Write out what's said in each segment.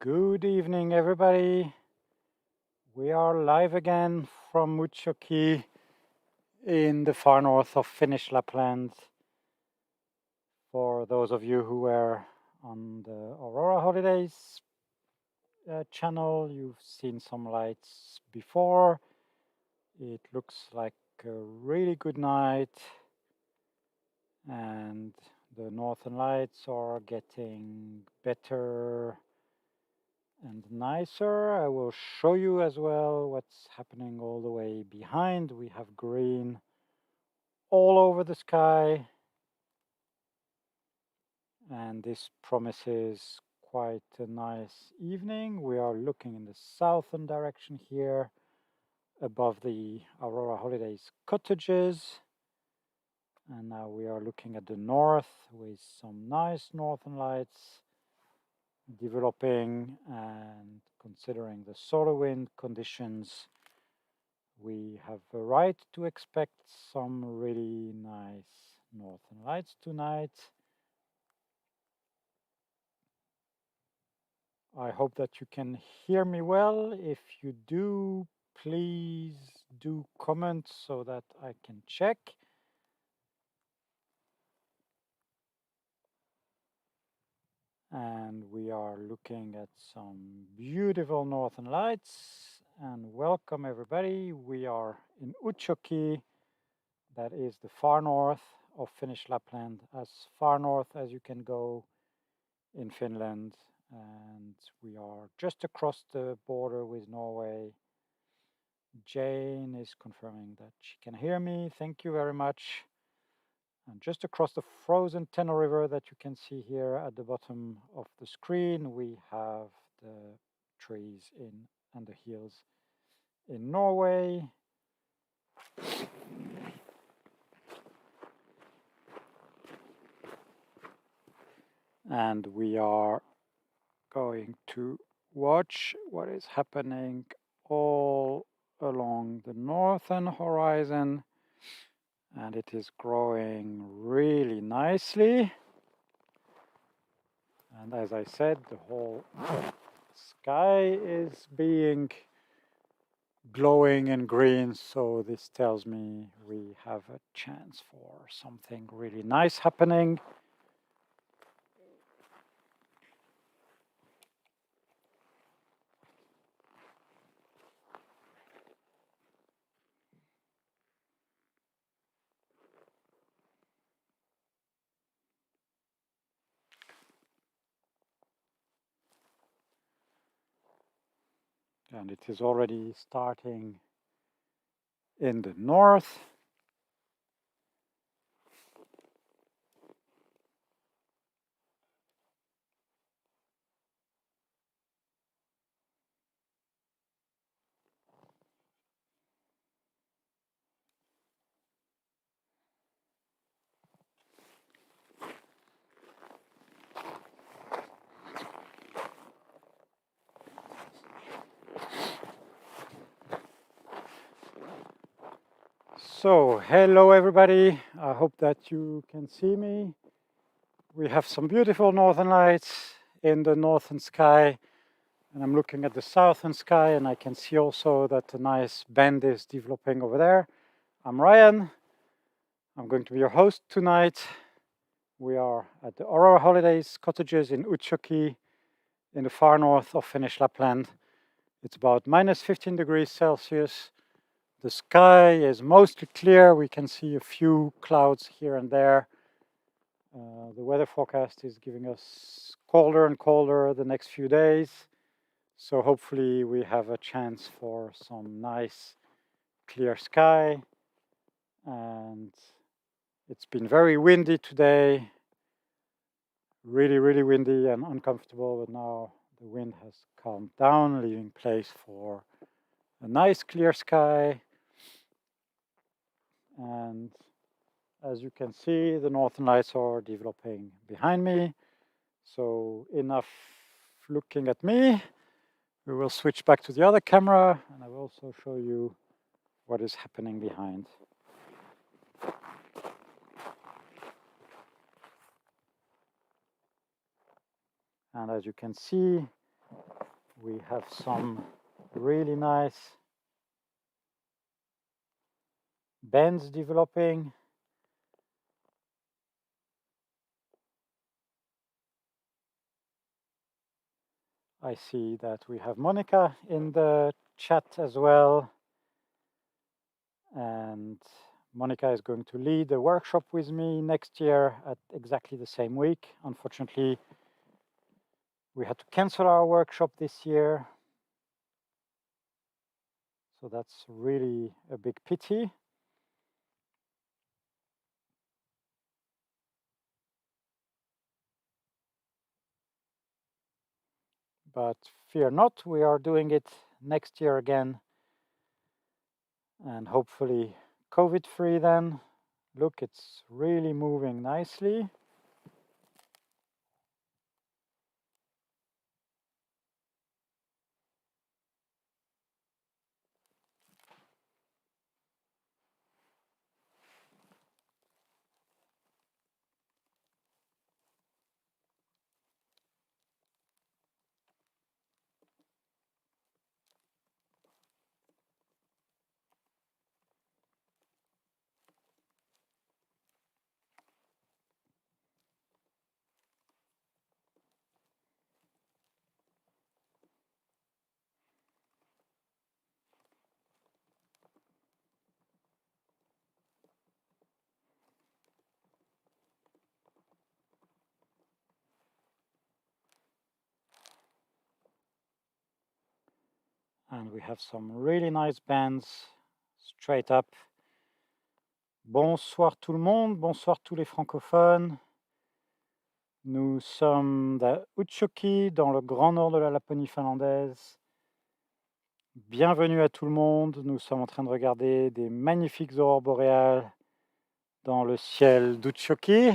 Good evening, everybody. We are live again from Utsjoki in the far north of Finnish Lapland. For those of you who were on the Aurora holidays channel, you've seen some lights before. It looks like a really good night, and the northern lights are getting better and nicer. I will show you as well what's happening all the way behind. We have green all over the sky, and this promises quite a nice evening. We are looking in the southern direction here above the Aurora Holidays cottages, and now we are looking at the north with some nice northern lights developing, and considering the solar wind conditions, we have a right to expect some really nice northern lights tonight. I hope that you can hear me well. If you do, please do comment so that I can check. And we are looking at some beautiful northern lights. And welcome everybody. We are in Utsjoki, that is the far north of Finnish Lapland, as far north as you can go in Finland. And we are just across the border with Norway. Jane is confirming that she can hear me. Thank you very much. And just across the frozen Tenno River that you can see here at the bottom of the screen, we have the trees and the hills in Norway. And we are going to watch what is happening all along the northern horizon, and it is growing really nicely. And as I said, the whole sky is being glowing in green, so this tells me we have a chance for something really nice happening. And it is already starting in the north. So, hello everybody. I hope that you can see me. We have some beautiful northern lights in the northern sky, and I'm looking at the southern sky, and I can see also that a nice band is developing over there. I'm Ryan. I'm going to be your host tonight. We are at the Aurora Holidays cottages in Utsjoki in the far north of Finnish Lapland. It's about minus 15 degrees Celsius. The sky is mostly clear. We can see a few clouds here and there. The weather forecast is giving us colder and colder the next few days. So hopefully we have a chance for some nice clear sky. And it's been very windy today. Really, really windy and uncomfortable, but now the wind has calmed down, leaving place for a nice clear sky. And as you can see, the northern lights are developing behind me. So enough looking at me. We will switch back to the other camera, and I will also show you what is happening behind. And as you can see, We have some really nice bands developing. I see that we have Monica in the chat as well. And Monica is going to lead a workshop with me next year at exactly the same week. Unfortunately, we had to cancel our workshop this year. So that's really a big pity. But fear not, we are doing it next year again. And hopefully COVID-free then. Look, it's really moving nicely. And we have some really nice bands straight up. Bonsoir tout le monde, bonsoir tous les francophones. Nous sommes à Utsjoki, dans le grand nord de la Laponie finlandaise. Bienvenue à tout le monde. Nous sommes en train de regarder des magnifiques aurores boréales dans le ciel d'Utsjoki.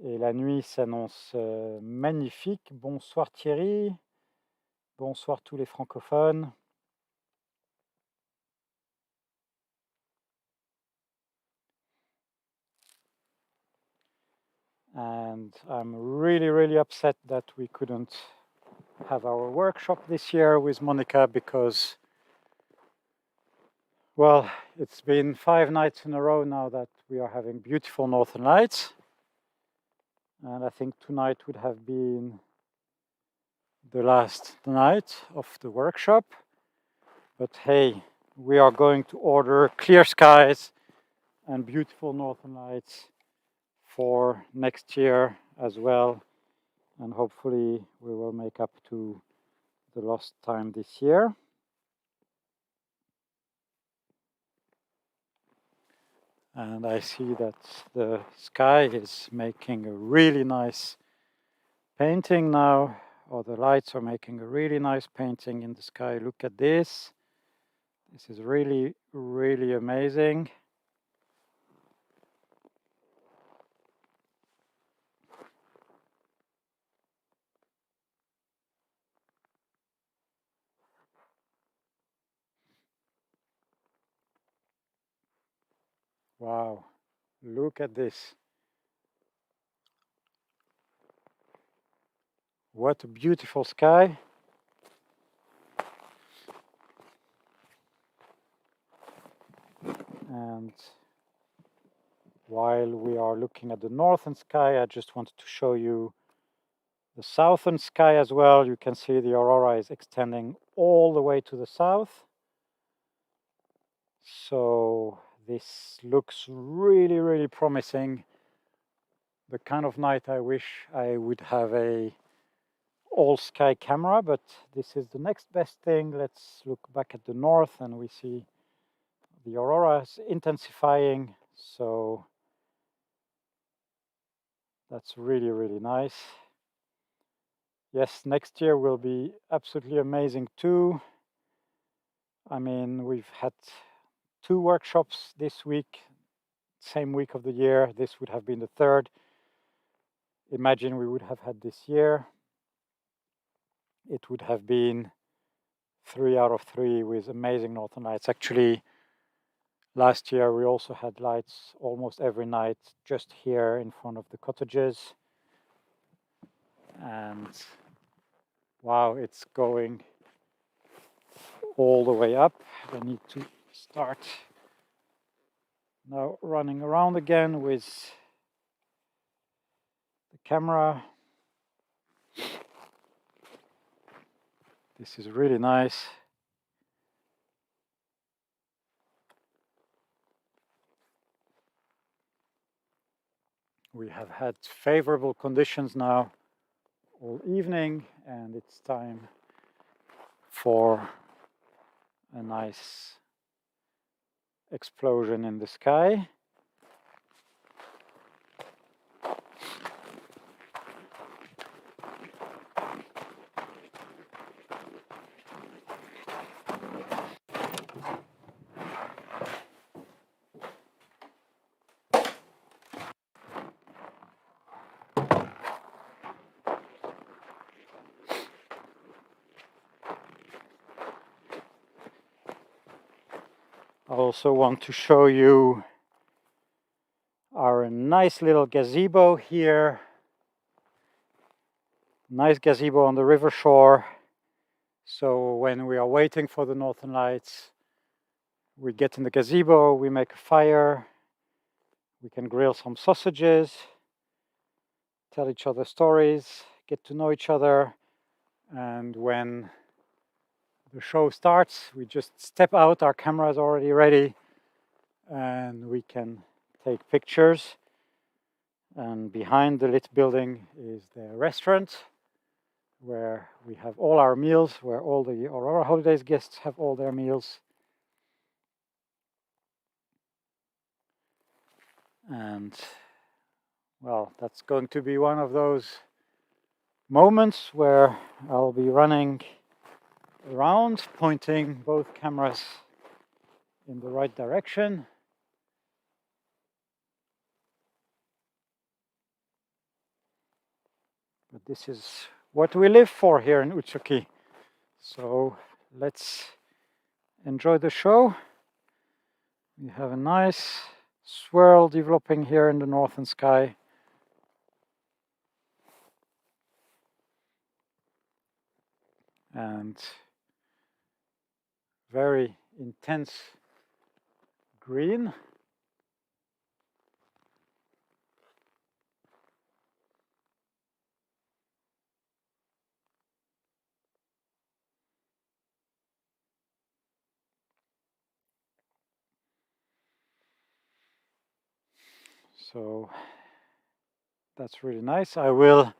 Et la nuit s'annonce magnifique. Bonsoir Thierry. Bonsoir tous les francophones. And I'm really upset that we couldn't have our workshop this year with Monica because, well, it's been 5 nights in a row now that we are having beautiful northern lights. And I think tonight would have been the last night of the workshop. But hey, we are going to order clear skies and beautiful northern lights for next year as well. And hopefully we will make up to the lost time this year. And I see that the sky is making a really nice painting now, or the lights are making a really nice painting in the sky. Look at this. This is really amazing. Wow, look at this. What a beautiful sky. And while we are looking at the northern sky, I just wanted to show you the southern sky as well. You can see the aurora is extending all the way to the south. So this looks really promising. The kind of night I wish I would have a all sky camera, but this is the next best thing. Let's look back at the north and we see the aurora is intensifying. So that's really nice. Yes, next year will be absolutely amazing too. I mean, we've had 2 workshops this week, same week of the year. This would have been the 3rd. Imagine we would have had this year. It would have been 3 out of 3 with amazing northern lights. Actually, last year we also had lights almost every night just here in front of the cottages. And Wow, it's going all the way up. I need to start now running around again with the camera. This is really nice. We have had favorable conditions now all evening, and it's time for a nice explosion in the sky. I also want to show you our nice little gazebo here. Nice gazebo on the river shore. So when we are waiting for the Northern Lights, we get in the gazebo, we make a fire, we can grill some sausages, tell each other stories, get to know each other, and when the show starts, we just step out, our camera is already ready, and we can take pictures. And behind the lit building is the restaurant, where we have all our meals, where all the Aurora Holidays guests have all their meals. And well, that's going to be one of those moments where I'll be running around, pointing both cameras in the right direction. But this is what we live for here in Utsjoki. So let's enjoy the show. We have a nice swirl developing here in the northern sky. And very intense green. So that's really nice. I will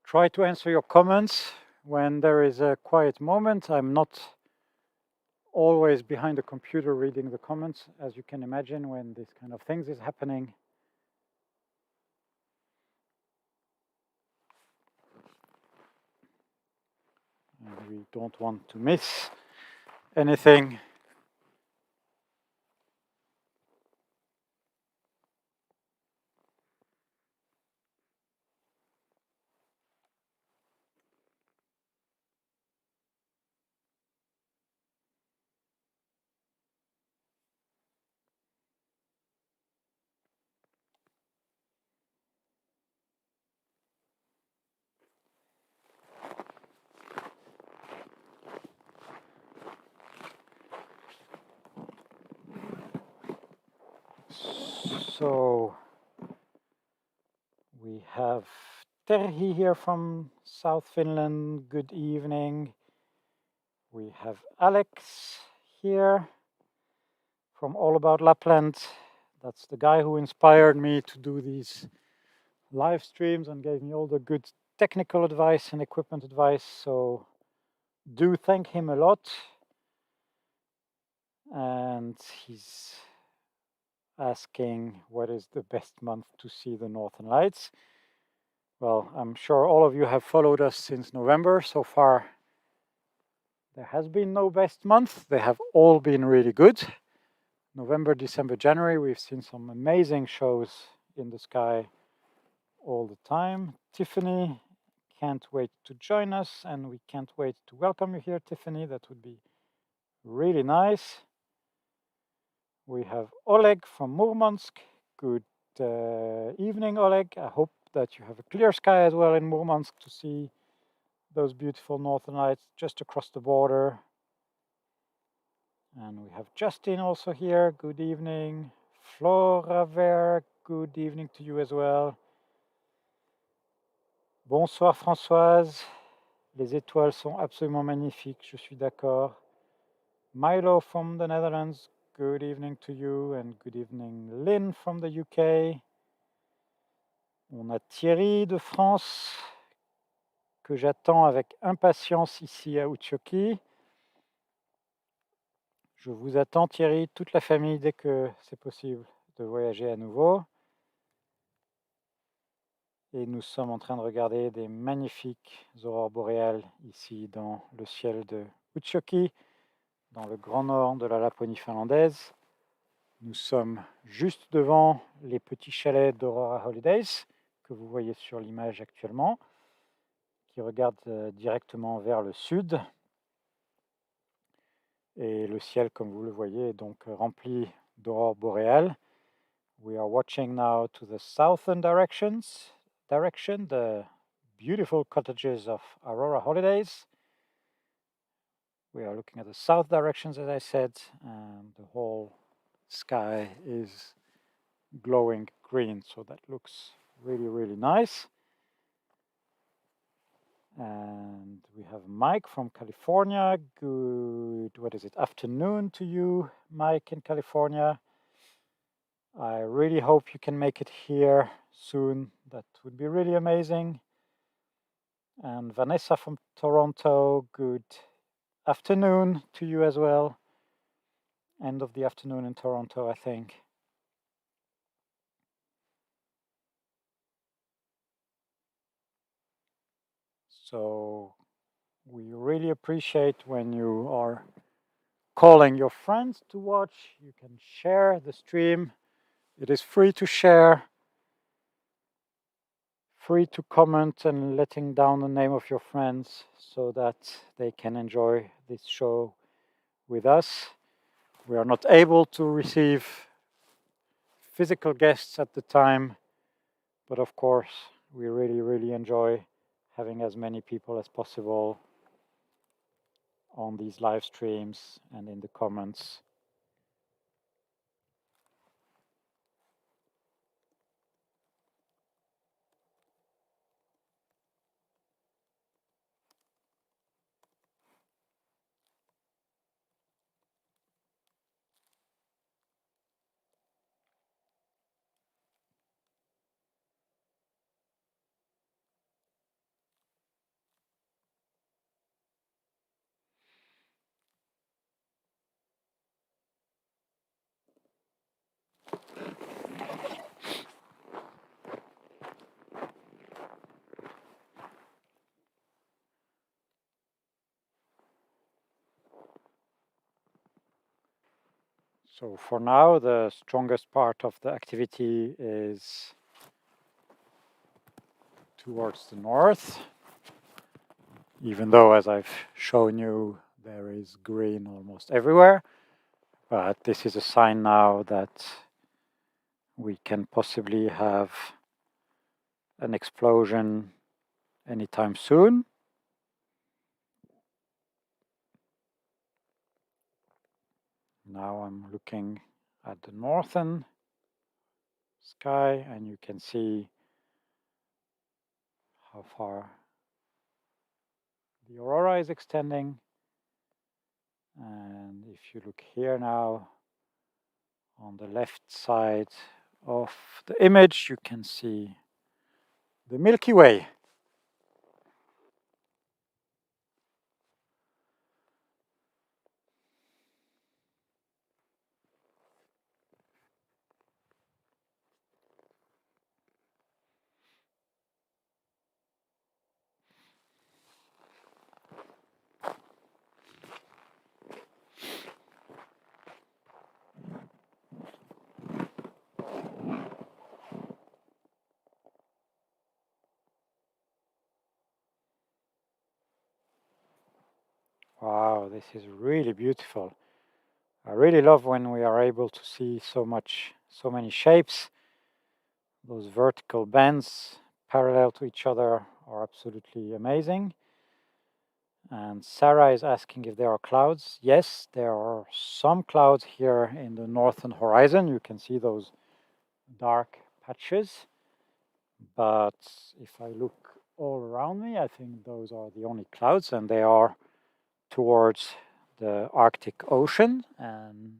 try to answer your comments when there is a quiet moment. I'm not always behind the computer reading the comments, as you can imagine, when this kind of things is happening. And we don't want to miss anything. So we have Terhi here from South Finland. Good evening. We have Alex here from All About Lapland. That's the guy who inspired me to do these live streams and gave me all the good technical advice and equipment advice. So do thank him a lot. And he's asking what is the best month to see the Northern Lights. Well, I'm sure all of you have followed us since November. So far, there has been no best month. They have all been really good. November, December, January, we've seen some amazing shows in the sky all the time. Tiffany can't wait to join us, and we can't wait to welcome you here, Tiffany. That would be really nice. We have Oleg from Murmansk. Good evening, Oleg. I hope that you have a clear sky as well in Murmansk to see those beautiful northern lights just across the border. And we have Justin also here. Good evening. Flora Ver, good evening to you as well. Bonsoir Françoise. Les étoiles sont absolument magnifiques, je suis d'accord. Milo from the Netherlands, good evening to you, and good evening Lynn from the UK. On a Thierry de France, que j'attends avec impatience ici à Utsjoki. Je vous attends Thierry, toute la famille, dès que c'est possible de voyager à nouveau. Et nous sommes en train de regarder des magnifiques aurores boréales ici dans le ciel de Utsjoki, dans le grand nord de la Laponie finlandaise. Nous sommes juste devant les petits chalets d'Aurora Holidays que vous voyez sur l'image actuellement, qui regardent directement vers le sud. Et le ciel, comme vous le voyez, est donc rempli d'aurores boréales. We are watching now to the southern direction, the beautiful cottages of Aurora Holidays. We are looking at the south directions, as I said, and the whole sky is glowing green, so that looks really, really nice. And we have Mike from California. Good, afternoon to you, Mike in California. I really hope you can make it here soon. That would be really amazing. And Vanessa from Toronto, good afternoon to you as well. End of the afternoon in Toronto, I think. So we really appreciate when you are calling your friends to watch. You can share the stream. It is free to share, free to comment, and letting down the name of your friends so that they can enjoy this show with us. We are not able to receive physical guests at the time, but of course we really, really enjoy having as many people as possible on these live streams and in the comments. So for now, the strongest part of the activity is towards the north, even though, as I've shown you, there is green almost everywhere. But this is a sign now that we can possibly have an explosion anytime soon. Now I'm looking at the northern sky, and you can see how far the aurora is extending. And if you look here now on the left side of the image, you can see the Milky Way. Wow, this is really beautiful. I really love when we are able to see so many shapes, those vertical bands parallel to each other are absolutely amazing. And Sarah is asking if there are clouds. Yes, there are some clouds here in the northern horizon. You can see those dark patches. But if I look all around me, I think those are the only clouds, and they are towards the Arctic Ocean, and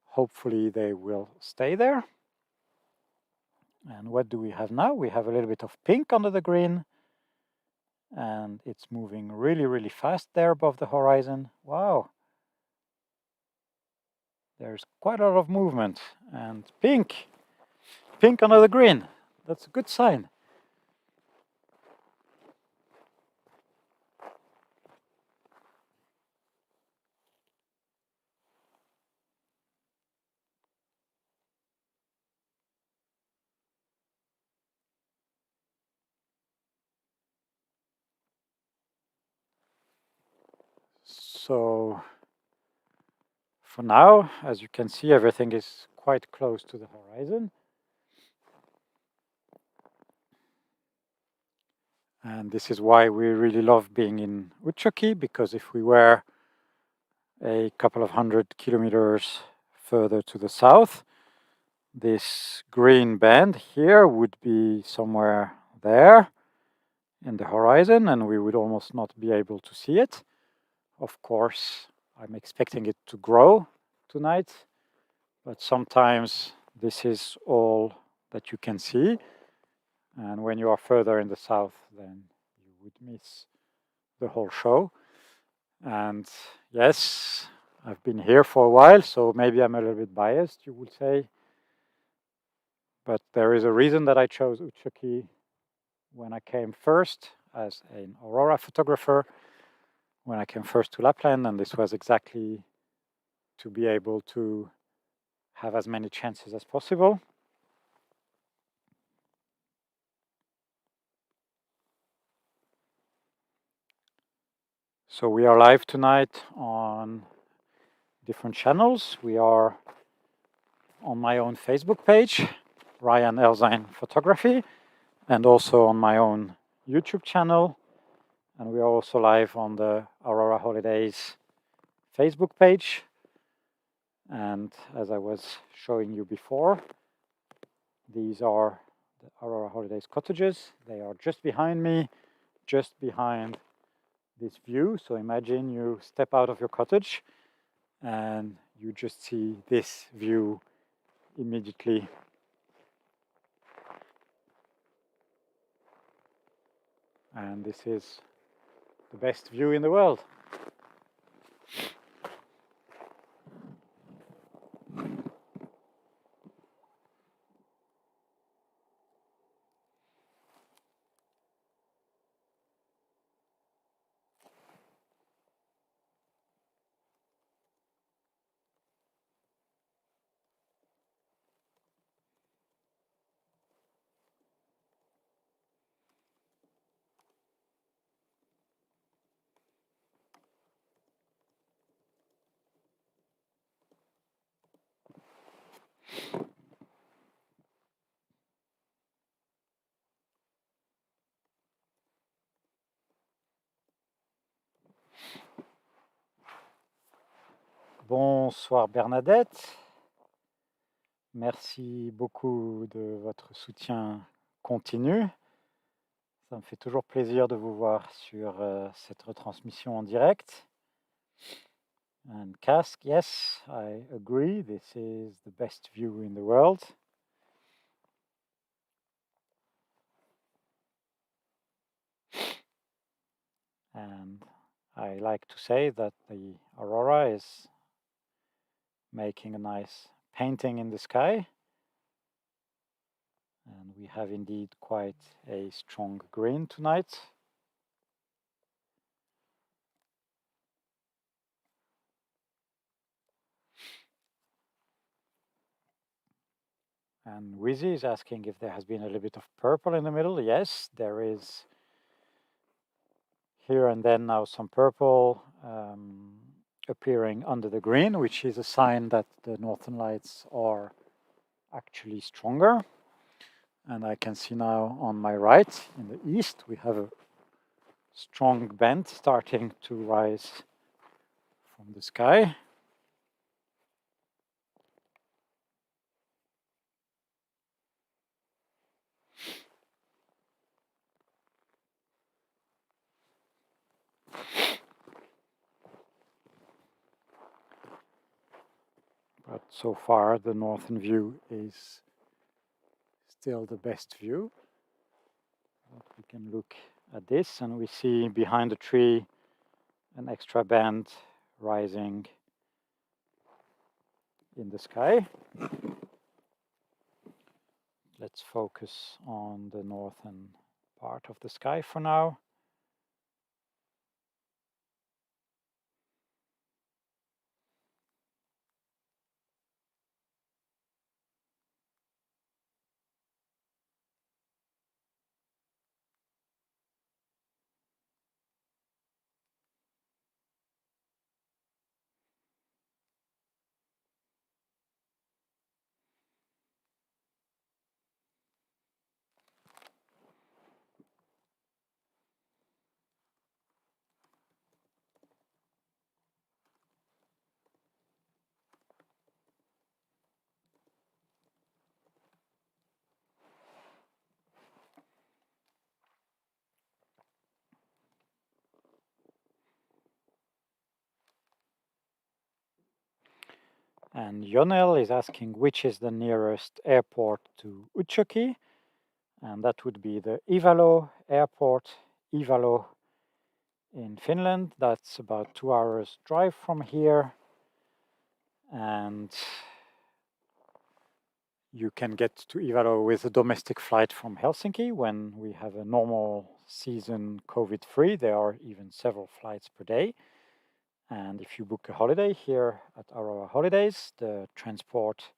hopefully they will stay there. And what do we have now? We have a little bit of pink under the green, and it's moving really, really fast there above the horizon. Wow. There's quite a lot of movement, and pink under the green. That's a good sign. So for now, as you can see, everything is quite close to the horizon. And this is why we really love being in Utsjoki, because if we were a couple of 100 kilometers further to the south, this green band here would be somewhere there in the horizon, and we would almost not be able to see it. Of course, I'm expecting it to grow tonight, but sometimes this is all that you can see. And when you are further in the south, then you would miss the whole show. And yes, I've been here for a while, so maybe I'm a little bit biased, you would say. But there is a reason that I chose Utsjoki when I came first as an Aurora photographer, when I came first to Lapland, and this was exactly to be able to have as many chances as possible. So we are live tonight on different channels. We are on my own Facebook page, Ryan Elzine Photography, and also on my own YouTube channel. And we are also live on the Aurora Holidays Facebook page. And as I was showing you before, these are the Aurora Holidays cottages. They are just behind me, just behind this view. So imagine you step out of your cottage and you just see this view immediately. And this is the best view in the world. Bonsoir Bernadette. Merci beaucoup de votre soutien continu. Ça me fait toujours plaisir de vous voir sur cette retransmission en direct. And Kask, yes, I agree. This is the best view in the world. And I like to say that the aurora is making a nice painting in the sky. And we have indeed quite a strong green tonight. And Wizzy is asking if there has been a little bit of purple in the middle. Yes, there is here and then now some purple appearing under the green, which is a sign that the northern lights are actually stronger. And I can see now on my right, in the east, we have a strong band starting to rise from the sky. But so far the northern view is still the best view. We can look at this and we see behind the tree an extra band rising in the sky. Let's focus on the northern part of the sky for now. And Jonel is asking which is the nearest airport to Utsjoki, and that would be the Ivalo airport, Ivalo in Finland. That's about 2 hours drive from here, and you can get to Ivalo with a domestic flight from Helsinki when we have a normal season COVID-free. There are even several flights per day. And if you book a holiday here at Aurora Holidays, the transport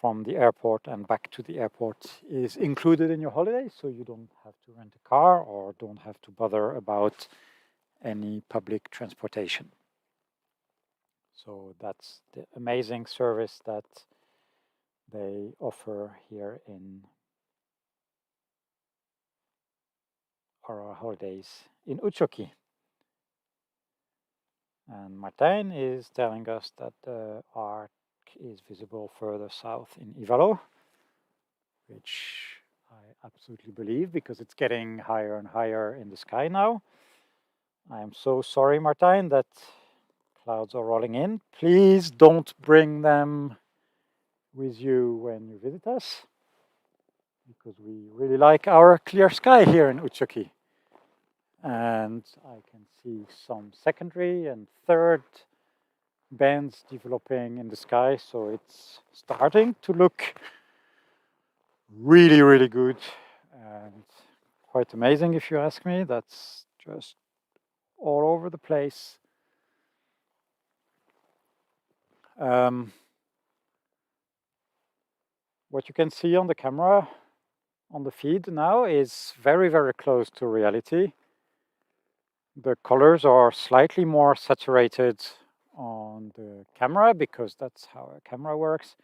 from the airport and back to the airport is included in your holiday, so you don't have to rent a car or don't have to bother about any public transportation. So that's the amazing service that they offer here in Aurora Holidays in Utsjoki. And Martijn is telling us that the arc is visible further south in Ivalo, which I absolutely believe because it's getting higher and higher in the sky now. I am so sorry, Martijn, that clouds are rolling in. Please don't bring them with you when you visit us, because we really like our clear sky here in Utsjoki. And I can see some secondary and third bands developing in the sky, so it's starting to look really, really good and quite amazing if you ask me. That's just all over the place. What you can see on the camera on the feed now is very, very close to reality. The colors are slightly more saturated on the camera because that's how a camera works.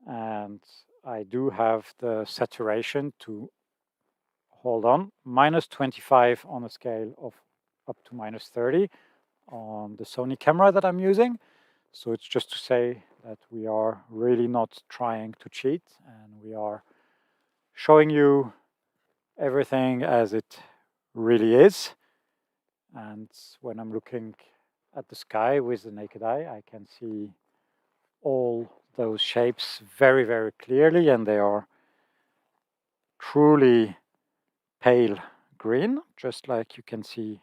And I do have the saturation to, hold on, -25 on a scale of up to -30 on the Sony camera that I'm using. So it's just to say that we are really not trying to cheat and we are showing you everything as it really is. And when I'm looking at the sky with the naked eye, I can see all those shapes very, very clearly, and they are truly pale green, just like you can see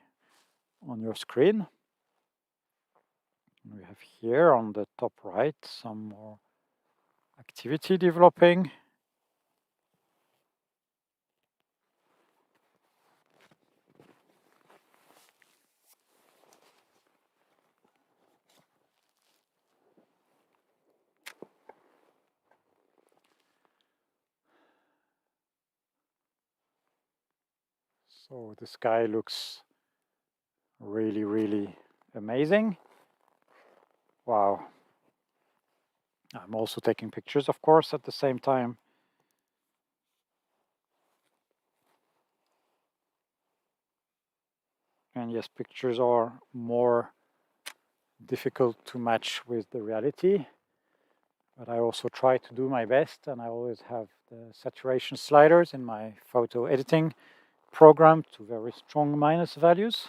on your screen. We have here on the top right some more activity developing. So the sky looks really, really amazing. Wow. I'm also taking pictures, of course, at the same time. And yes, pictures are more difficult to match with the reality. But I also try to do my best, and I always have the saturation sliders in my photo editing program to very strong minus values.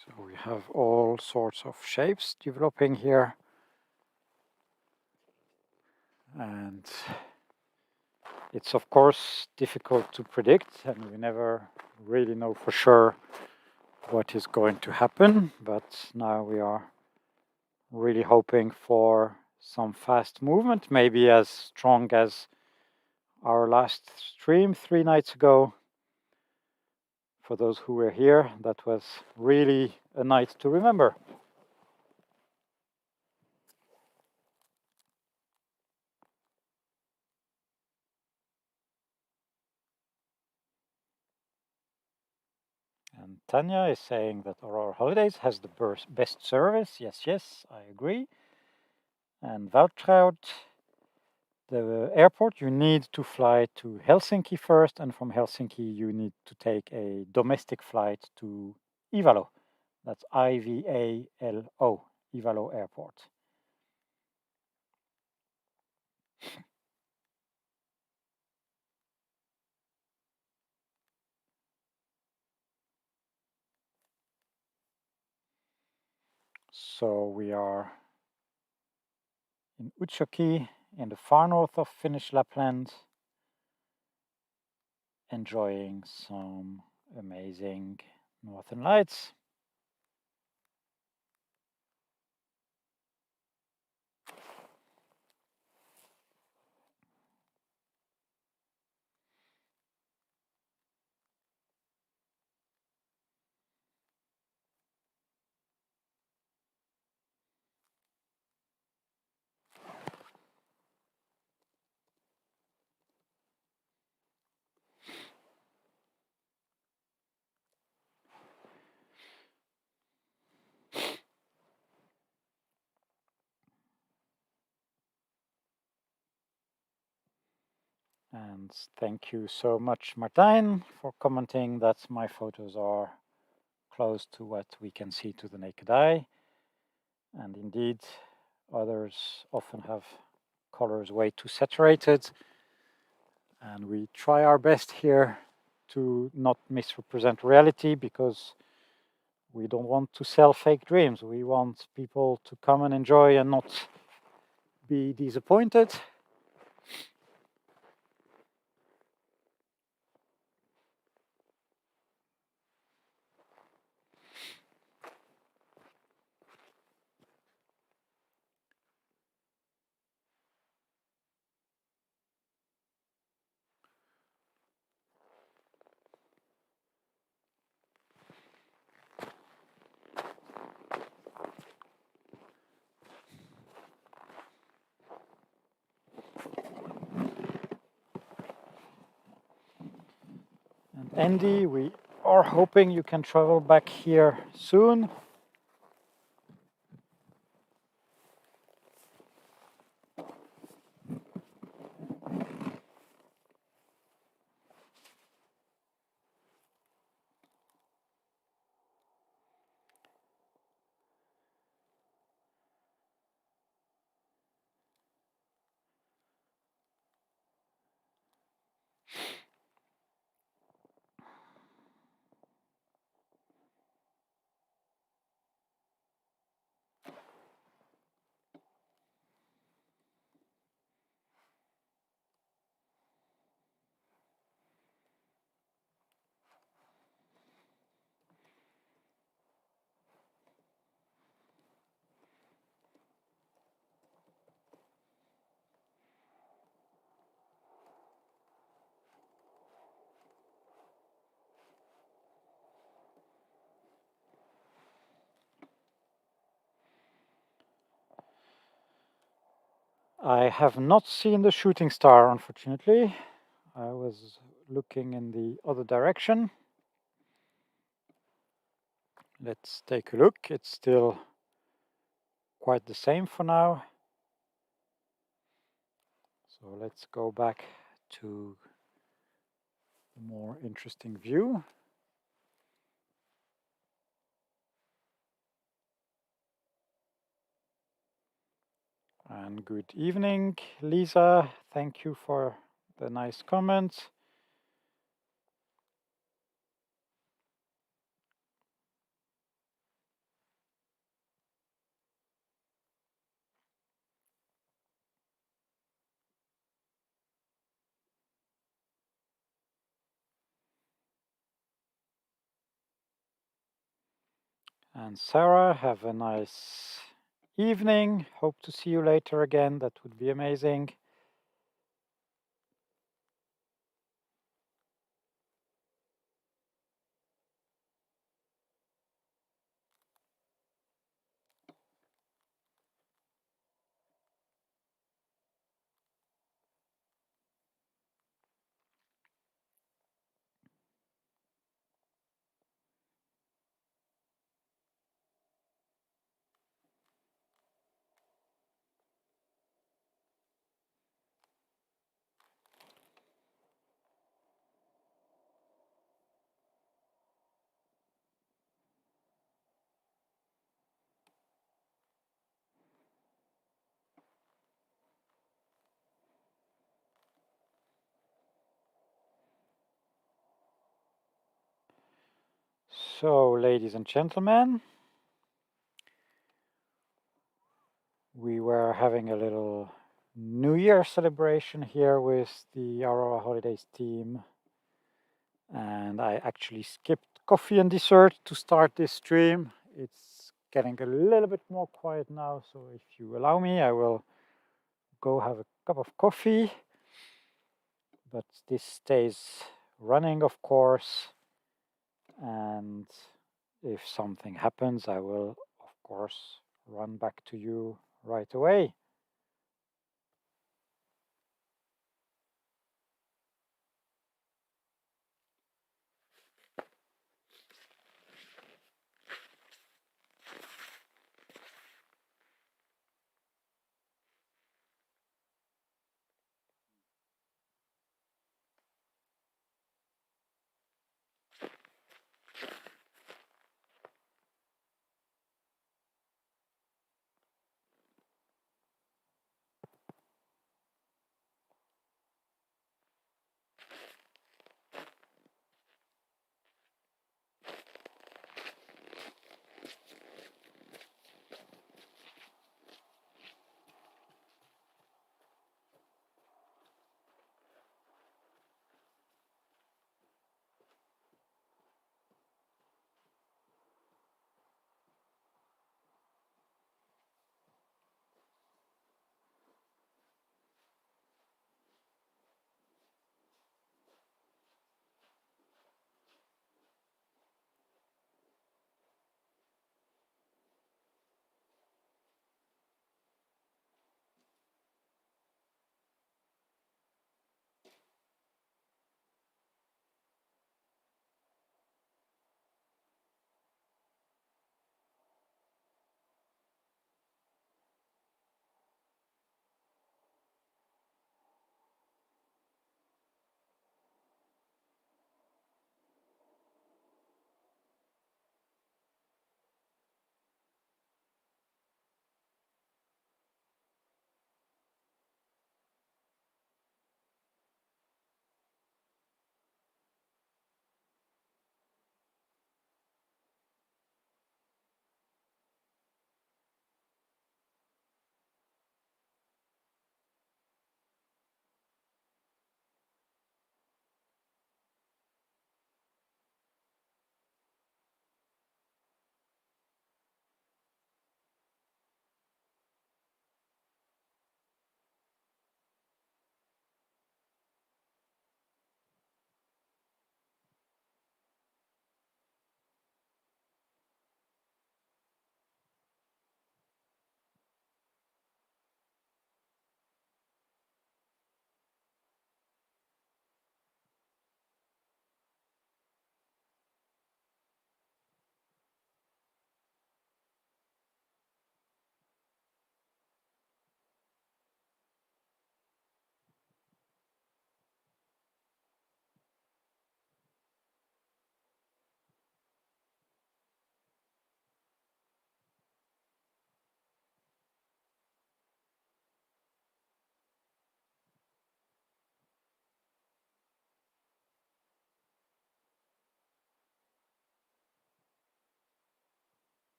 So we have all sorts of shapes developing here. And it's of course difficult to predict, and we never really know for sure what is going to happen, but now we are really hoping for some fast movement, maybe as strong as our last stream 3 nights ago. For those who were here, that was really a night to remember. And Tanya is saying that Aurora Holidays has the best service. Yes, yes, I agree. And Waltraud, the airport, you need to fly to Helsinki first, and from Helsinki you need to take a domestic flight to Ivalo. That's Ivalo, Ivalo Airport. So we are in Utsjoki, in the far north of Finnish Lapland, enjoying some amazing northern lights. And thank you so much, Martijn, for commenting that my photos are close to what we can see to the naked eye. And indeed, others often have colors way too saturated. And we try our best here to not misrepresent reality, because we don't want to sell fake dreams. We want people to come and enjoy and not be disappointed. And Andy, we are hoping you can travel back here soon. I have not seen the shooting star, unfortunately. I was looking in the other direction. Let's take a look. It's still quite the same for now. So let's go back to the more interesting view. And good evening, Lisa. Thank you for the nice comments. And Sarah, have a nice evening. Hope to see you later again. That would be amazing. So, ladies and gentlemen, we were having a little New Year celebration here with the Aurora Holidays team. And I actually skipped coffee and dessert to start this stream. It's getting a little bit more quiet now, so if you allow me, I will go have a cup of coffee. But this stays running, of course. And if something happens, I will, of course, run back to you right away.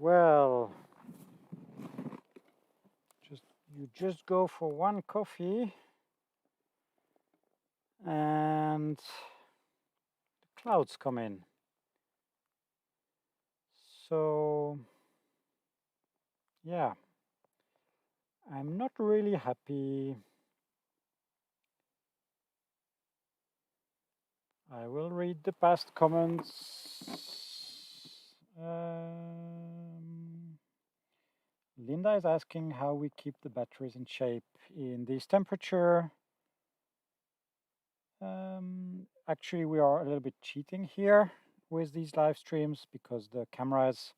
Well, you just go for one coffee and the clouds come in. So yeah, I'm not really happy. I will read the past comments. Linda is asking how we keep the batteries in shape in this temperature. Actually, we are a little bit cheating here with these live streams because the cameras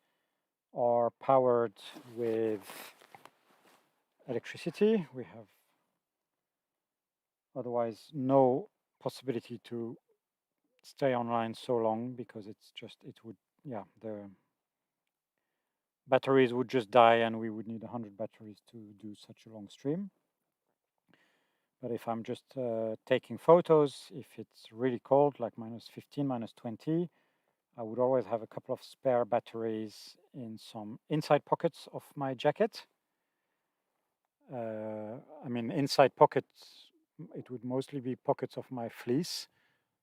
are powered with electricity. We have otherwise no possibility to stay online so long because it's just, it would, yeah, the batteries would just die and we would need 100 batteries to do such a long stream. But if I'm just taking photos, if it's really cold, like -15, -20, I would always have a couple of spare batteries in some inside pockets of my jacket. I mean, inside pockets, it would mostly be pockets of my fleece.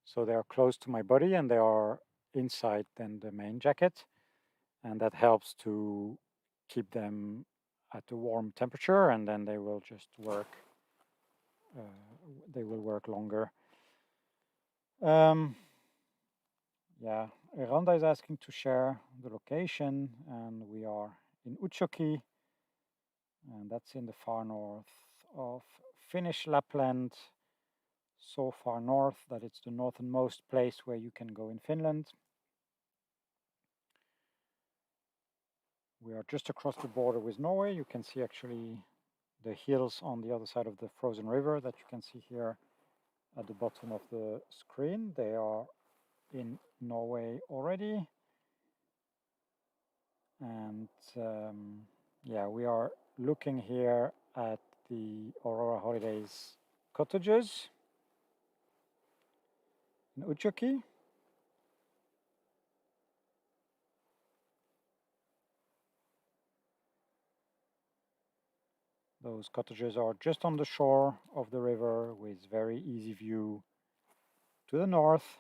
So they are close to my body and they are inside then the main jacket. And that helps to keep them at a warm temperature, and then they will just work. They will work longer. Yeah, Randa is asking to share the location, and we are in Utsjoki, and that's in the far north of Finnish Lapland, so far north that it's the northernmost place where you can go in Finland. We are just across the border with Norway. You can see actually the hills on the other side of the frozen river that you can see here at the bottom of the screen. They are in Norway already. And yeah, we are looking here at the Aurora Holidays cottages in Utsjoki. Those cottages are just on the shore of the river with very easy view to the north.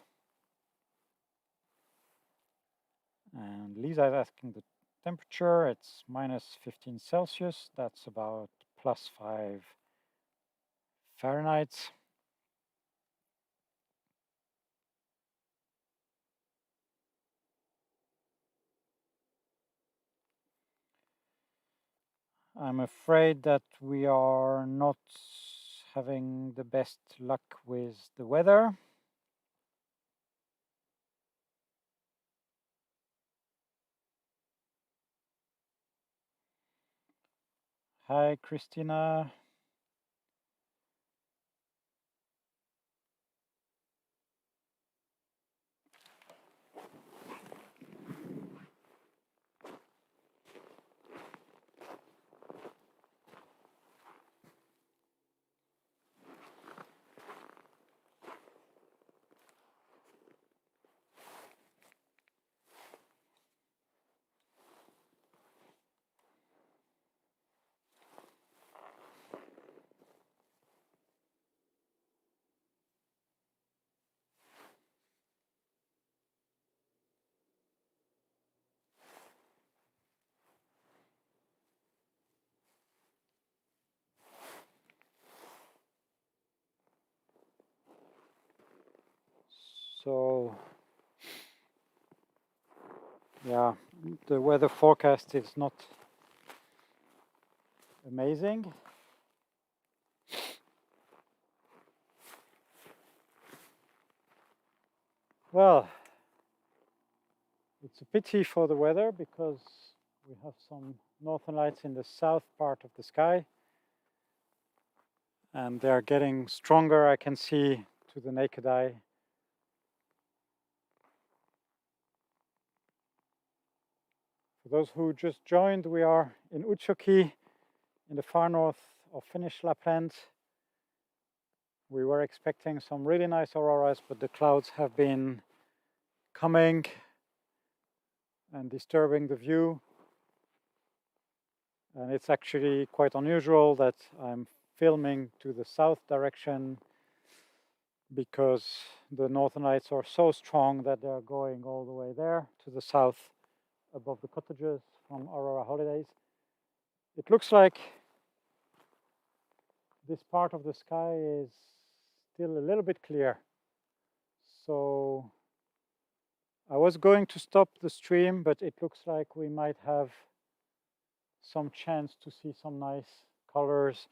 And Lisa is asking the temperature. It's -15 Celsius. That's about +5 Fahrenheit. I'm afraid that we are not having the best luck with the weather. Hi, Christina. So, yeah, the weather forecast is not amazing. Well, it's a pity for the weather because we have some northern lights in the south part of the sky and they're getting stronger. I can see to the naked eye. For those who just joined, we are in Utsjoki in the far north of Finnish Lapland. We were expecting some really nice auroras, but the clouds have been coming and disturbing the view. And it's actually quite unusual that I'm filming to the south direction, because the northern lights are so strong that they're going all the way there to the south above the cottages from Aurora Holidays. It looks like this part of the sky is still a little bit clear. So I was going to stop the stream, but it looks like we might have some chance to see some nice colors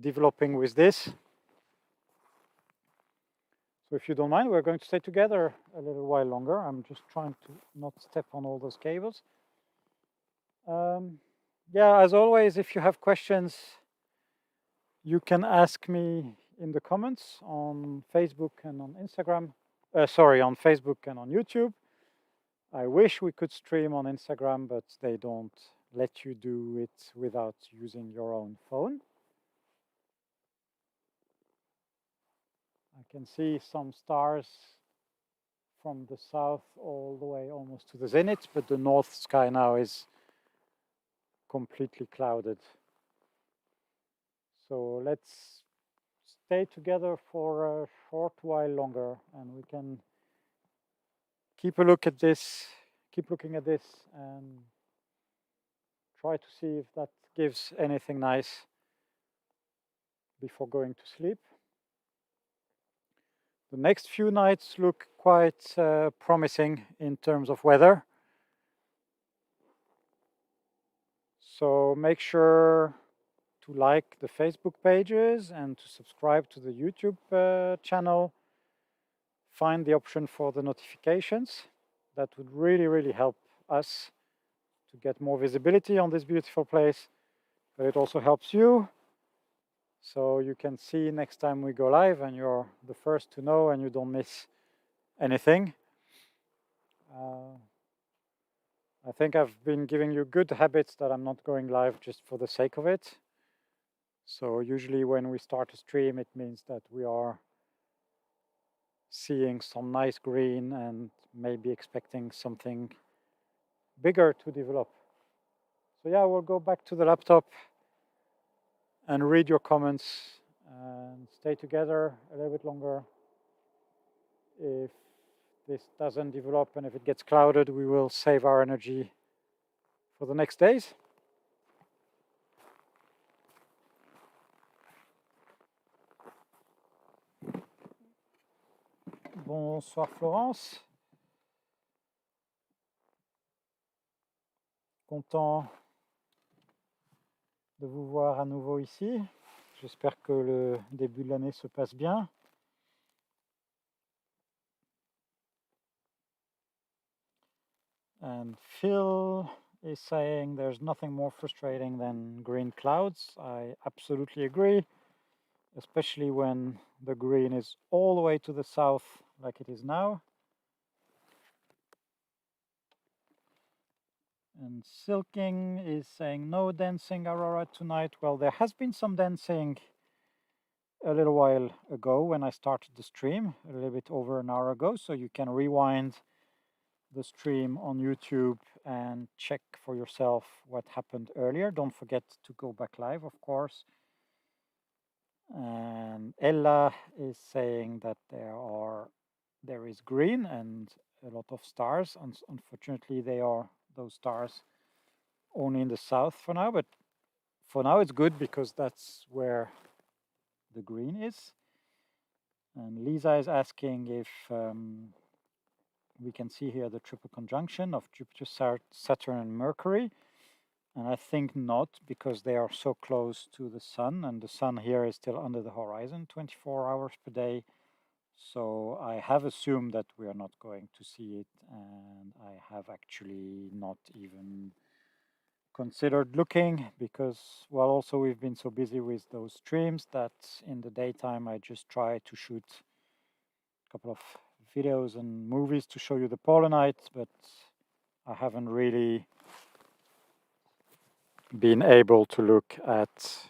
developing with this. So if you don't mind, we're going to stay together a little while longer. I'm just trying to not step on all those cables. Yeah, as always, if you have questions, you can ask me in the comments on Facebook and on Instagram. On Facebook and on YouTube. I wish we could stream on Instagram, but they don't let you do it without using your own phone. I can see some stars from the south all the way almost to the zenith, but the north sky now is completely clouded. So let's stay together for a short while longer, and we can keep a look at this, keep looking at this, and try to see if that gives anything nice before going to sleep. The next few nights look quite promising in terms of weather. So make sure to like the Facebook pages and to subscribe to the YouTube channel. Find the option for the notifications. That would really, really help us to get more visibility on this beautiful place. But it also helps you, so you can see next time we go live and you're the first to know and you don't miss anything. I think I've been giving you good habits that I'm not going live just for the sake of it. So usually when we start a stream, it means that we are seeing some nice green and maybe expecting something bigger to develop. So yeah, we'll go back to the laptop and read your comments and stay together a little bit longer. If this doesn't develop and if it gets clouded, we will save our energy for the next days. Bonsoir Florence. Content de vous voir à nouveau ici. J'espère que le début de l'année se passe bien. And Phil is saying there's nothing more frustrating than green clouds. I absolutely agree, especially when the green is all the way to the south like it is now. And Silking is saying no dancing Aurora tonight. Well, there has been some dancing a little while ago when I started the stream, a little bit over an hour ago, so you can rewind the stream on YouTube and check for yourself what happened earlier. Don't forget to go back live, of course. And Ella is saying that there is green and a lot of stars. Unfortunately, those stars only in the south for now, but for now it's good because that's where the green is. And Lisa is asking if we can see here the triple conjunction of Jupiter, Saturn, and Mercury. And I think not, because they are so close to the sun, and the sun here is still under the horizon 24 hours per day. So I have assumed that we are not going to see it, and I have actually not even considered looking, because, well, also we've been so busy with those streams that in the daytime I just try to shoot a couple of videos and movies to show you the polar night, but I haven't really been able to look at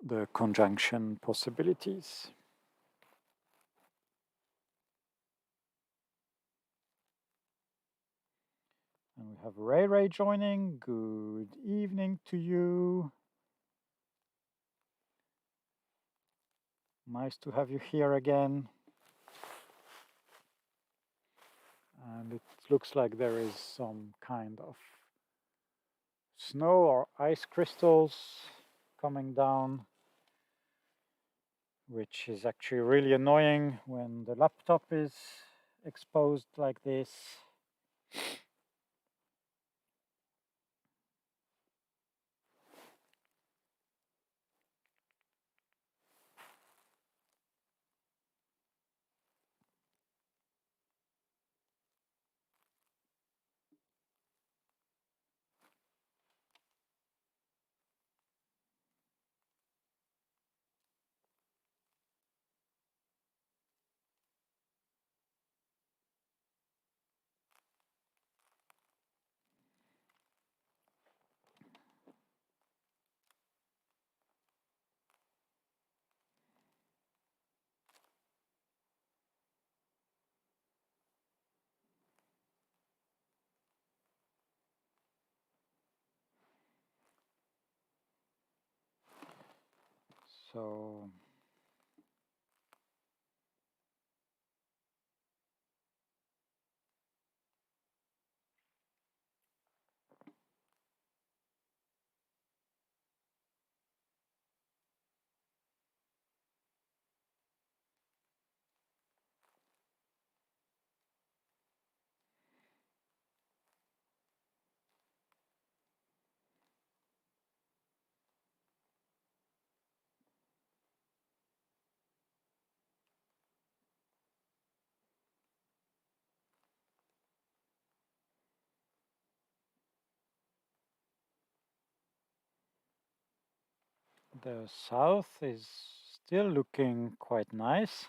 the conjunction possibilities. And we have Ray joining. Good evening to you. Nice to have you here again. And it looks like there is some kind of snow or ice crystals coming down, which is actually really annoying when the laptop is exposed like this. So the south is still looking quite nice.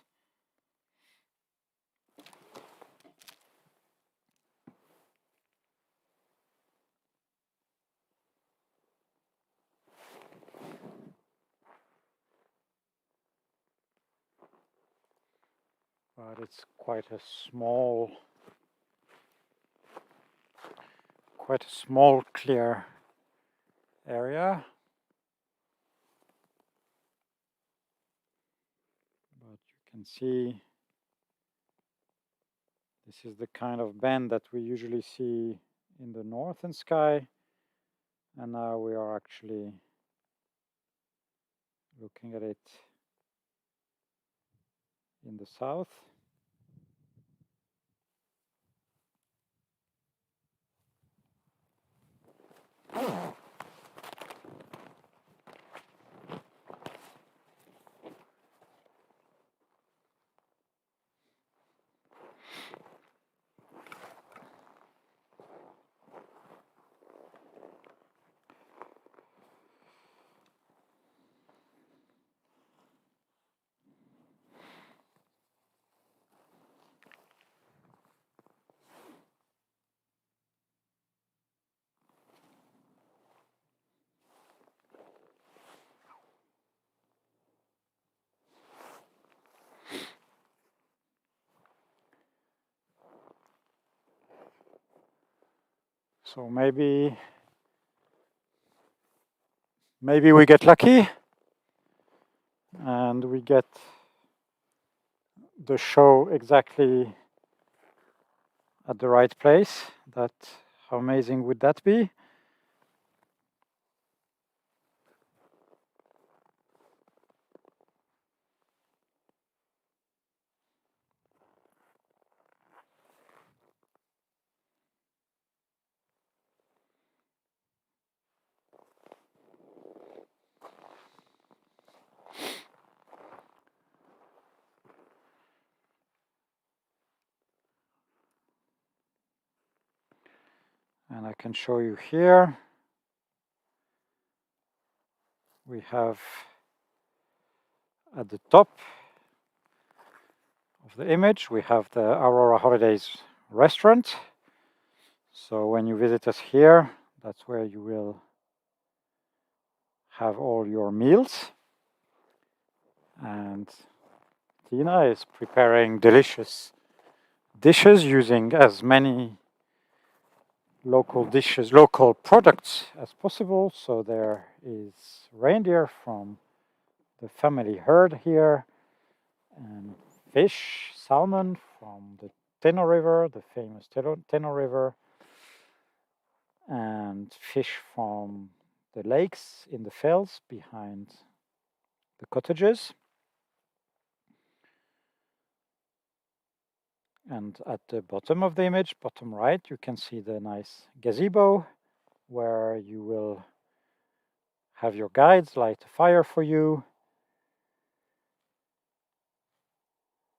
But it's quite a small clear area. But you can see this is the kind of band that we usually see in the northern sky, and now we are actually looking at it in the south. So maybe we get lucky and we get the show exactly at the right place. How amazing would that be? And I can show you here. We have at the top of the image, we have the Aurora Holidays restaurant. So when you visit us here, that's where you will have all your meals. And Tina is preparing delicious dishes using as many local dishes, local products as possible. So there is reindeer from the family herd here, and fish, salmon from the Teno River, the famous Teno River, and fish from the lakes in the fells behind the cottages. And at the bottom of the image, bottom right, you can see the nice gazebo where you will have your guides light a fire for you.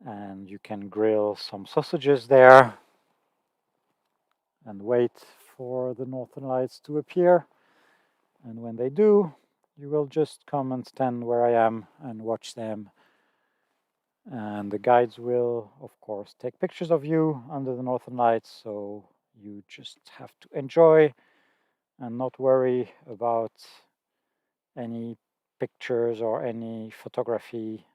And you can grill some sausages there and wait for the northern lights to appear. And when they do, you will just come and stand where I am and watch them. And the guides will, of course, take pictures of you under the northern lights, so you just have to enjoy and not worry about any pictures or any photography.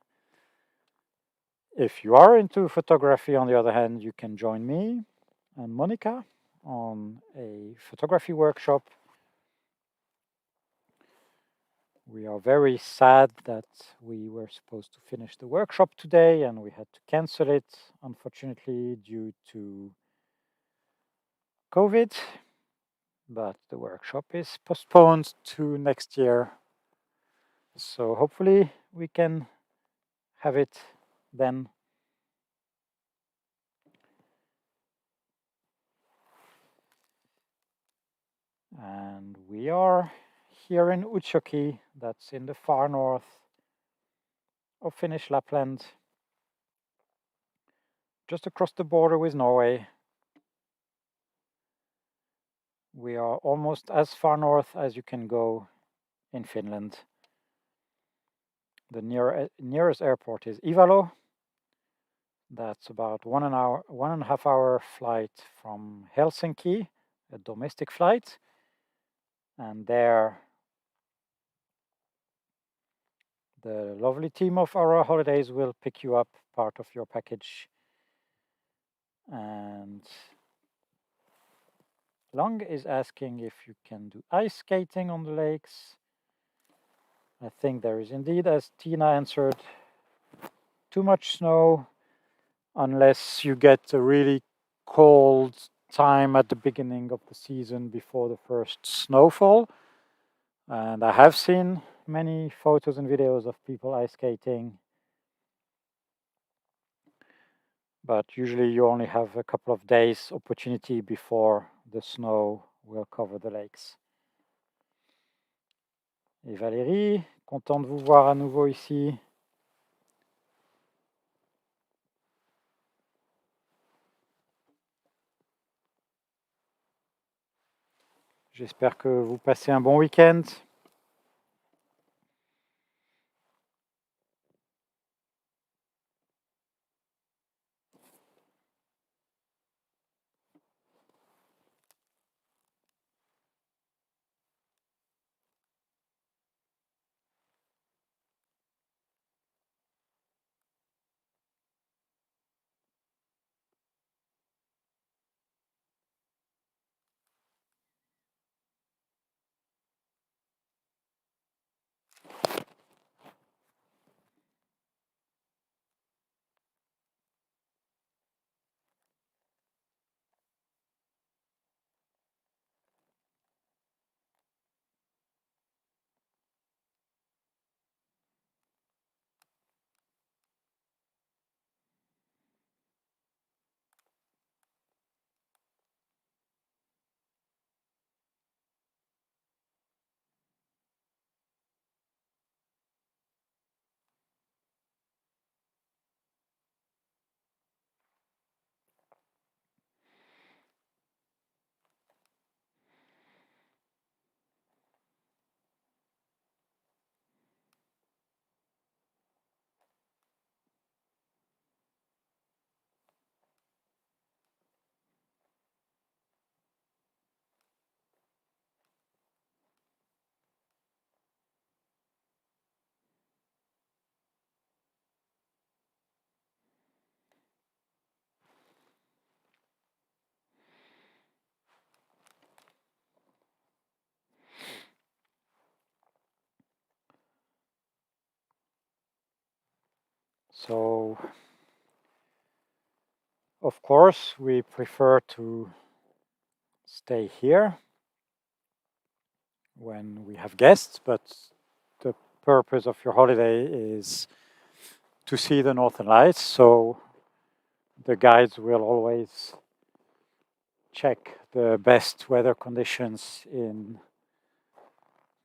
If you are into photography, on the other hand, you can join me and Monica on a photography workshop. We are very sad that we were supposed to finish the workshop today and we had to cancel it, unfortunately, due to COVID. But the workshop is postponed to next year. So hopefully we can have it then. And we are here in Utsjoki, that's in the far north of Finnish Lapland, just across the border with Norway. We are almost as far north as you can go in Finland. The nearest airport is Ivalo. That's about 1.5 hour flight from Helsinki, a domestic flight. And there, the lovely team of Aurora Holidays will pick you up, part of your package. And Long is asking if you can do ice skating on the lakes. I think there is indeed, as Tina answered, too much snow unless you get a really cold time at the beginning of the season before the first snowfall. And I have seen many photos and videos of people ice skating, but usually you only have a couple of days opportunity before the snow will cover the lakes. Et Valérie, content de vous voir à nouveau ici. J'espère que vous passez un bon week-end. So, of course, we prefer to stay here when we have guests, but the purpose of your holiday is to see the Northern Lights, so the guides will always check the best weather conditions in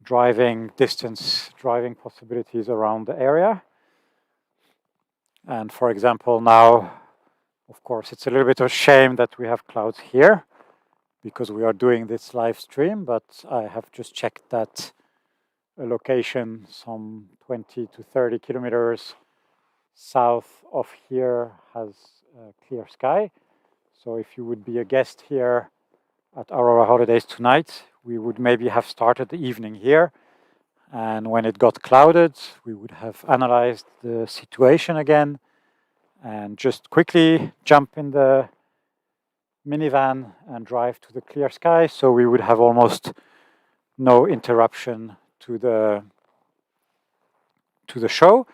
driving distance, driving possibilities around the area. And for example, now, of course, it's a little bit of a shame that we have clouds here because we are doing this live stream, but I have just checked that a location some 20 to 30 kilometers south of here has clear sky. So if you would be a guest here at Aurora Holidays tonight, we would maybe have started the evening here. And when it got clouded, we would have analyzed the situation again and just quickly jump in the minivan and drive to the clear sky. So we would have almost no interruption to the show.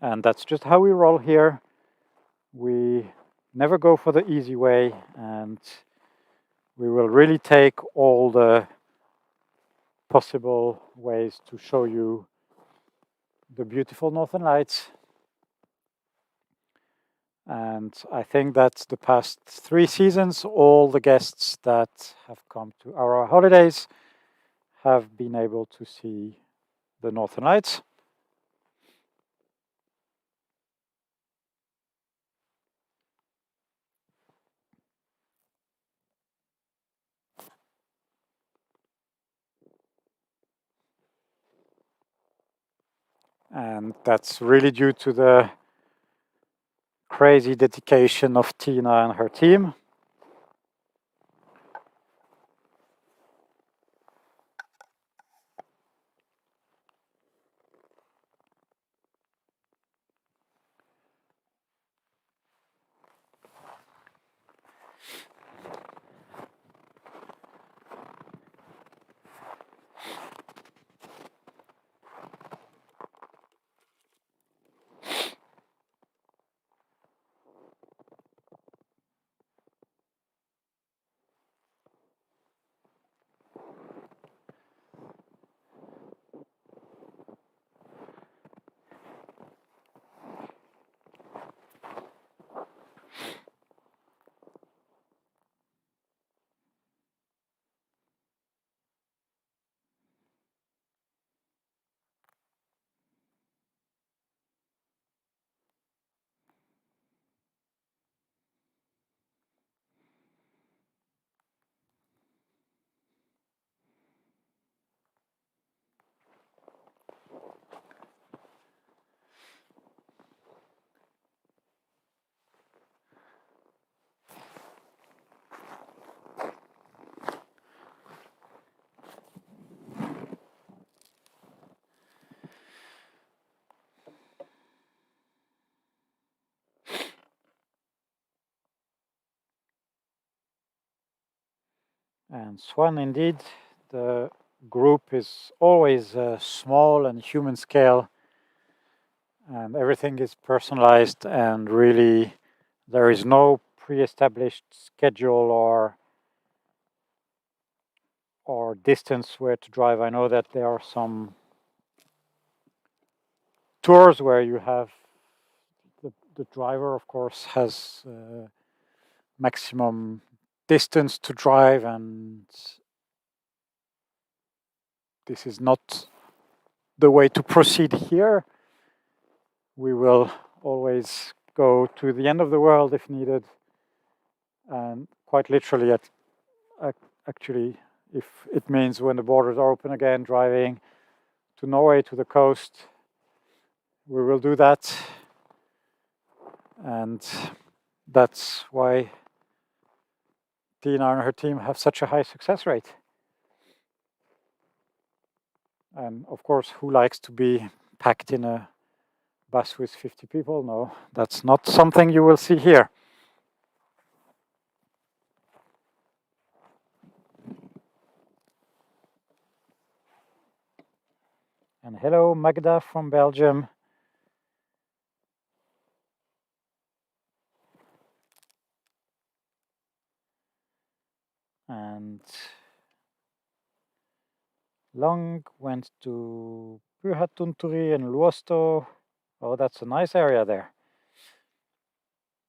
And that's just how we roll here. We never go for the easy way, and we will really take all the possible ways to show you the beautiful Northern Lights. And I think that the past 3 seasons, all the guests that have come to our holidays have been able to see the Northern Lights. And that's really due to the crazy dedication of Tina and her team. And Swan, indeed, the group is always small and human scale, and everything is personalized, and really there is no pre-established schedule or distance where to drive. I know that there are some tours where you have the driver, of course, has maximum distance to drive, and this is not the way to proceed here. We will always go to the end of the world if needed, and quite literally, actually, if it means when the borders are open again, driving to Norway, to the coast, we will do that. And that's why Tina and her team have such a high success rate. And of course, who likes to be packed in a bus with 50 people? No, that's not something you will see here. And hello, Magda from Belgium. Long went to Pyhätunturi and Luosto. Oh, that's a nice area there.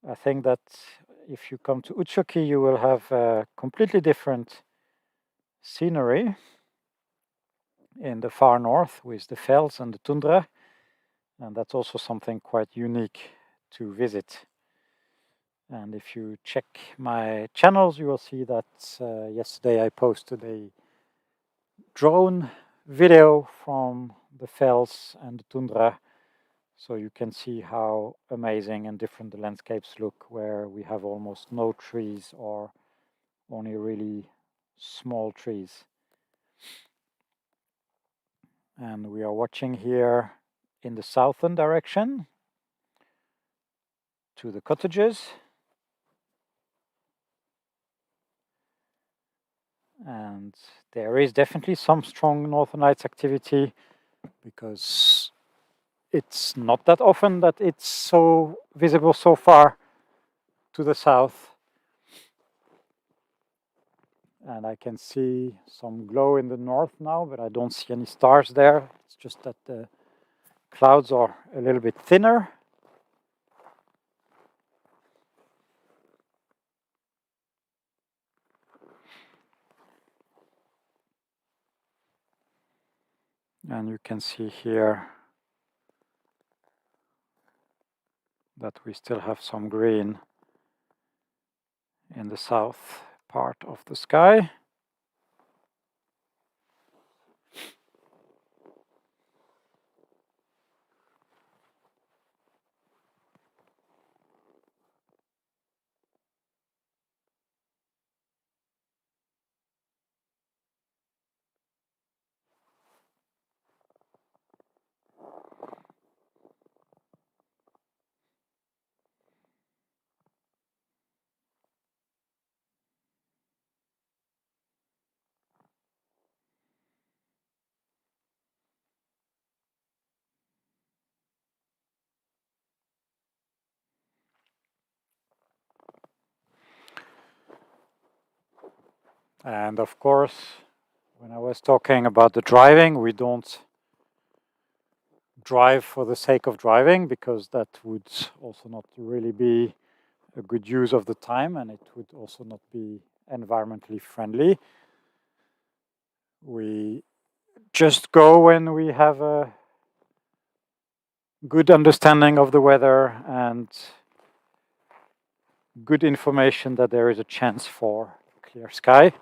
I think that if you come to Utsjoki, you will have a completely different scenery in the far north with the fells and the tundra. And that's also something quite unique to visit. And if you check my channels, you will see that yesterday I posted a drone video from the fells and the tundra, so you can see how amazing and different the landscapes look, where we have almost no trees or only really small trees. And we are watching here in the southern direction to the cottages. And there is definitely some strong Northern Lights activity, because it's not that often that it's so visible so far to the south. And I can see some glow in the north now, but I don't see any stars there. It's just that the clouds are a little bit thinner. And you can see here that we still have some green in the south part of the sky. And of course, when I was talking about the driving, we don't drive for the sake of driving, because that would also not really be a good use of the time, and it would also not be environmentally friendly. We just go when we have a good understanding of the weather and good information that there is a chance for clear sky.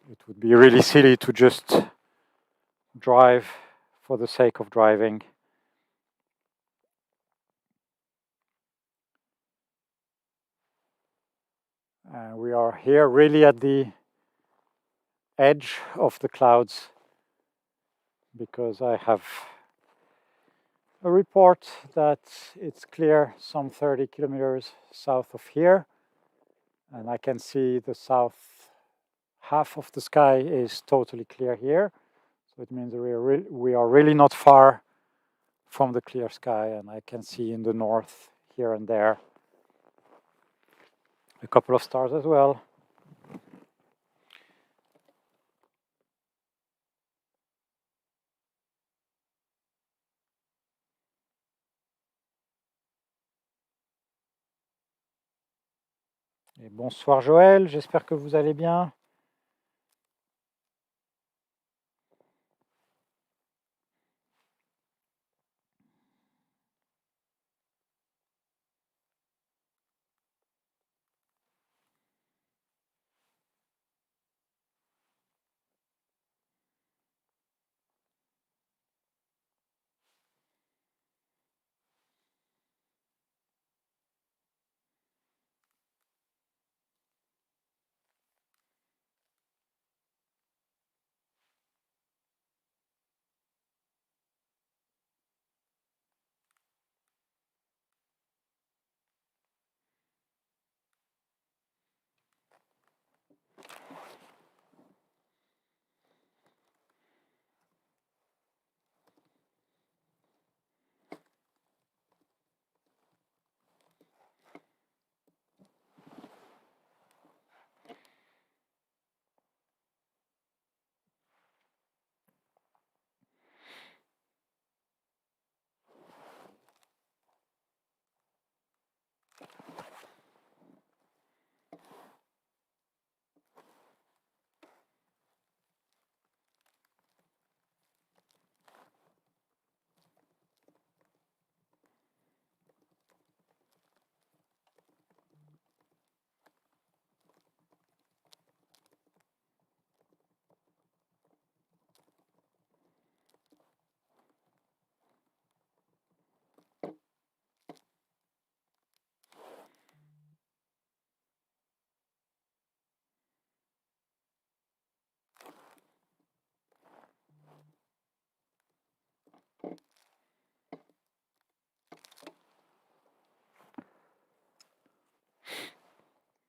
It would be really silly to just drive for the sake of driving. We are here really at the edge of the clouds, because I have a report that it's clear some 30 kilometers south of here, and I can see the south half of the sky is totally clear here. So it means we are really not far from the clear sky, and I can see in the north here and there a couple of stars as well. Et bonsoir Joël, j'espère que vous allez bien.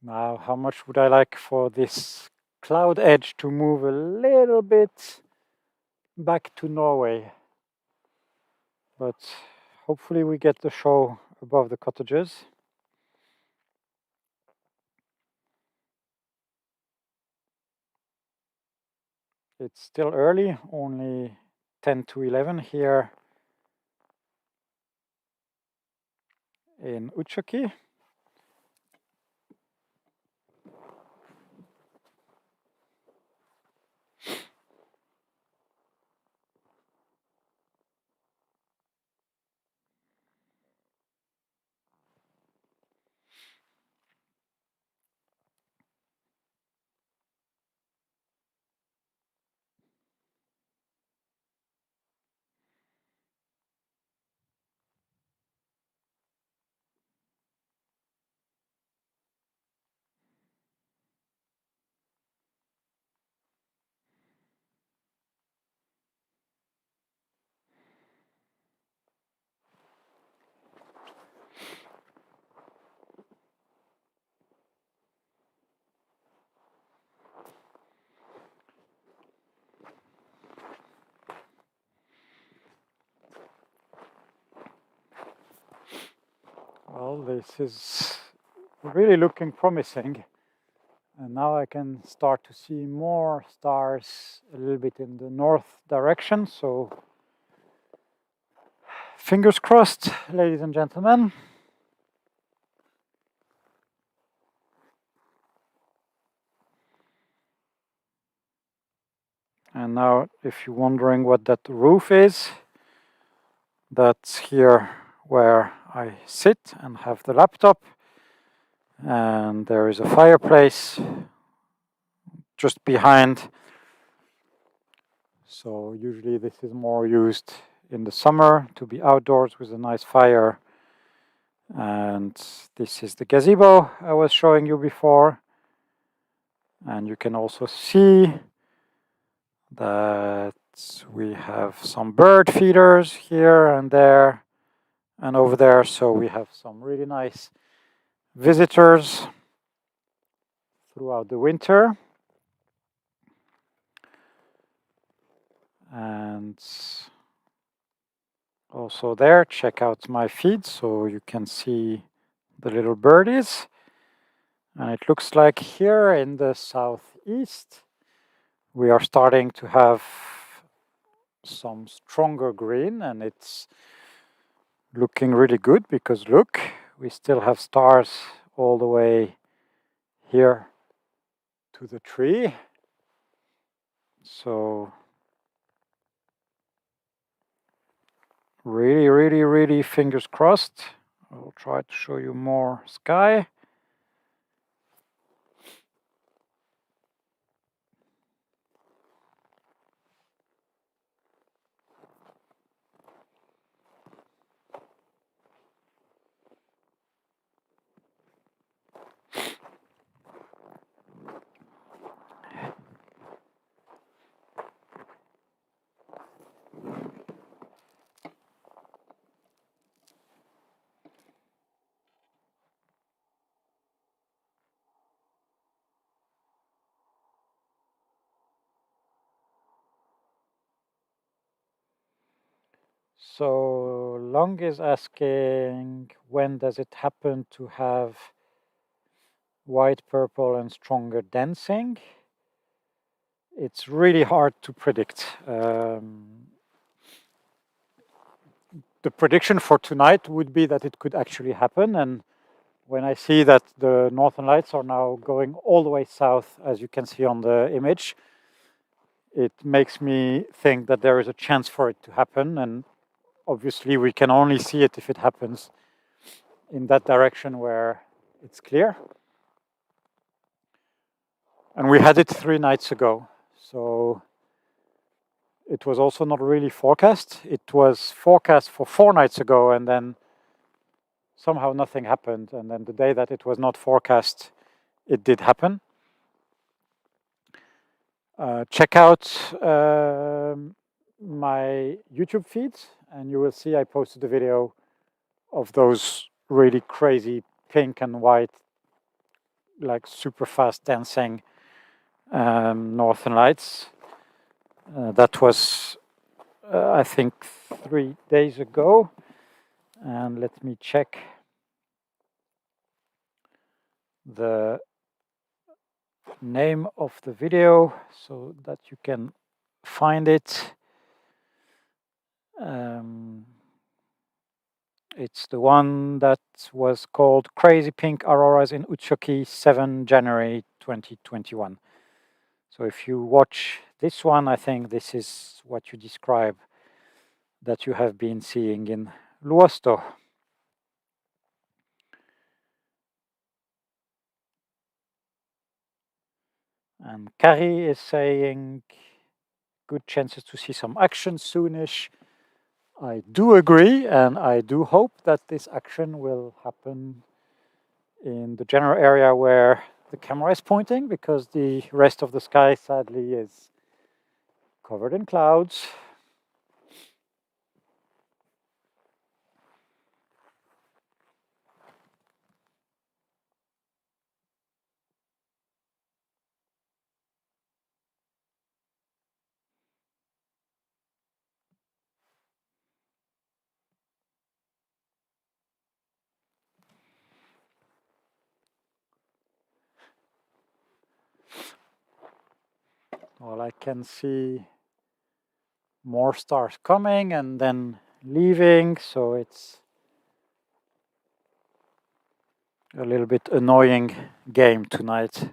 Now, how much would I like for this cloud edge to move a little bit back to Norway? But hopefully we get the show above the cottages. It's still early, only 10 to 11 here in Utsjoki. Well, this is really looking promising. And now I can start to see more stars a little bit in the north direction. So fingers crossed, ladies and gentlemen. And now, if you're wondering what that roof is, that's here where I sit and have the laptop. And there is a fireplace just behind. So usually this is more used in the summer to be outdoors with a nice fire. And this is the gazebo I was showing you before. And you can also see that we have some bird feeders here and there and over there. So we have some really nice visitors throughout the winter. And also there, check out my feed so you can see the little birdies. And it looks like here in the southeast, we are starting to have some stronger green, and it's looking really good because look, we still have stars all the way here to the tree. So really fingers crossed. I'll try to show you more sky. So Long is asking, when does it happen to have white, purple and stronger dancing? It's really hard to predict. The prediction for tonight would be that it could actually happen, and when I see that the northern lights are now going all the way south, as you can see on the image, it makes me think that there is a chance for it to happen, and obviously we can only see it if it happens in that direction where it's clear. And we had it 3 nights ago, so it was also not really forecast. It was forecast for 4 nights ago, and then somehow nothing happened. And then the day that it was not forecast, it did happen. Check out my YouTube feeds, and you will see I posted a video of those really crazy pink and white like super fast dancing northern lights. That was I think 3 days ago, and let me check the name of the video so that you can find it. It's the one that was called Crazy Pink Auroras in Utsjoki, 7 January 2021. So if you watch this one, I think this is what you describe that you have been seeing in Luosto. And Kari is saying good chances to see some action soonish. I do agree, and I do hope that this action will happen in the general area where the camera is pointing, because the rest of the sky sadly is covered in clouds. Well, I can see more stars coming and then leaving, so it's a little bit annoying game tonight.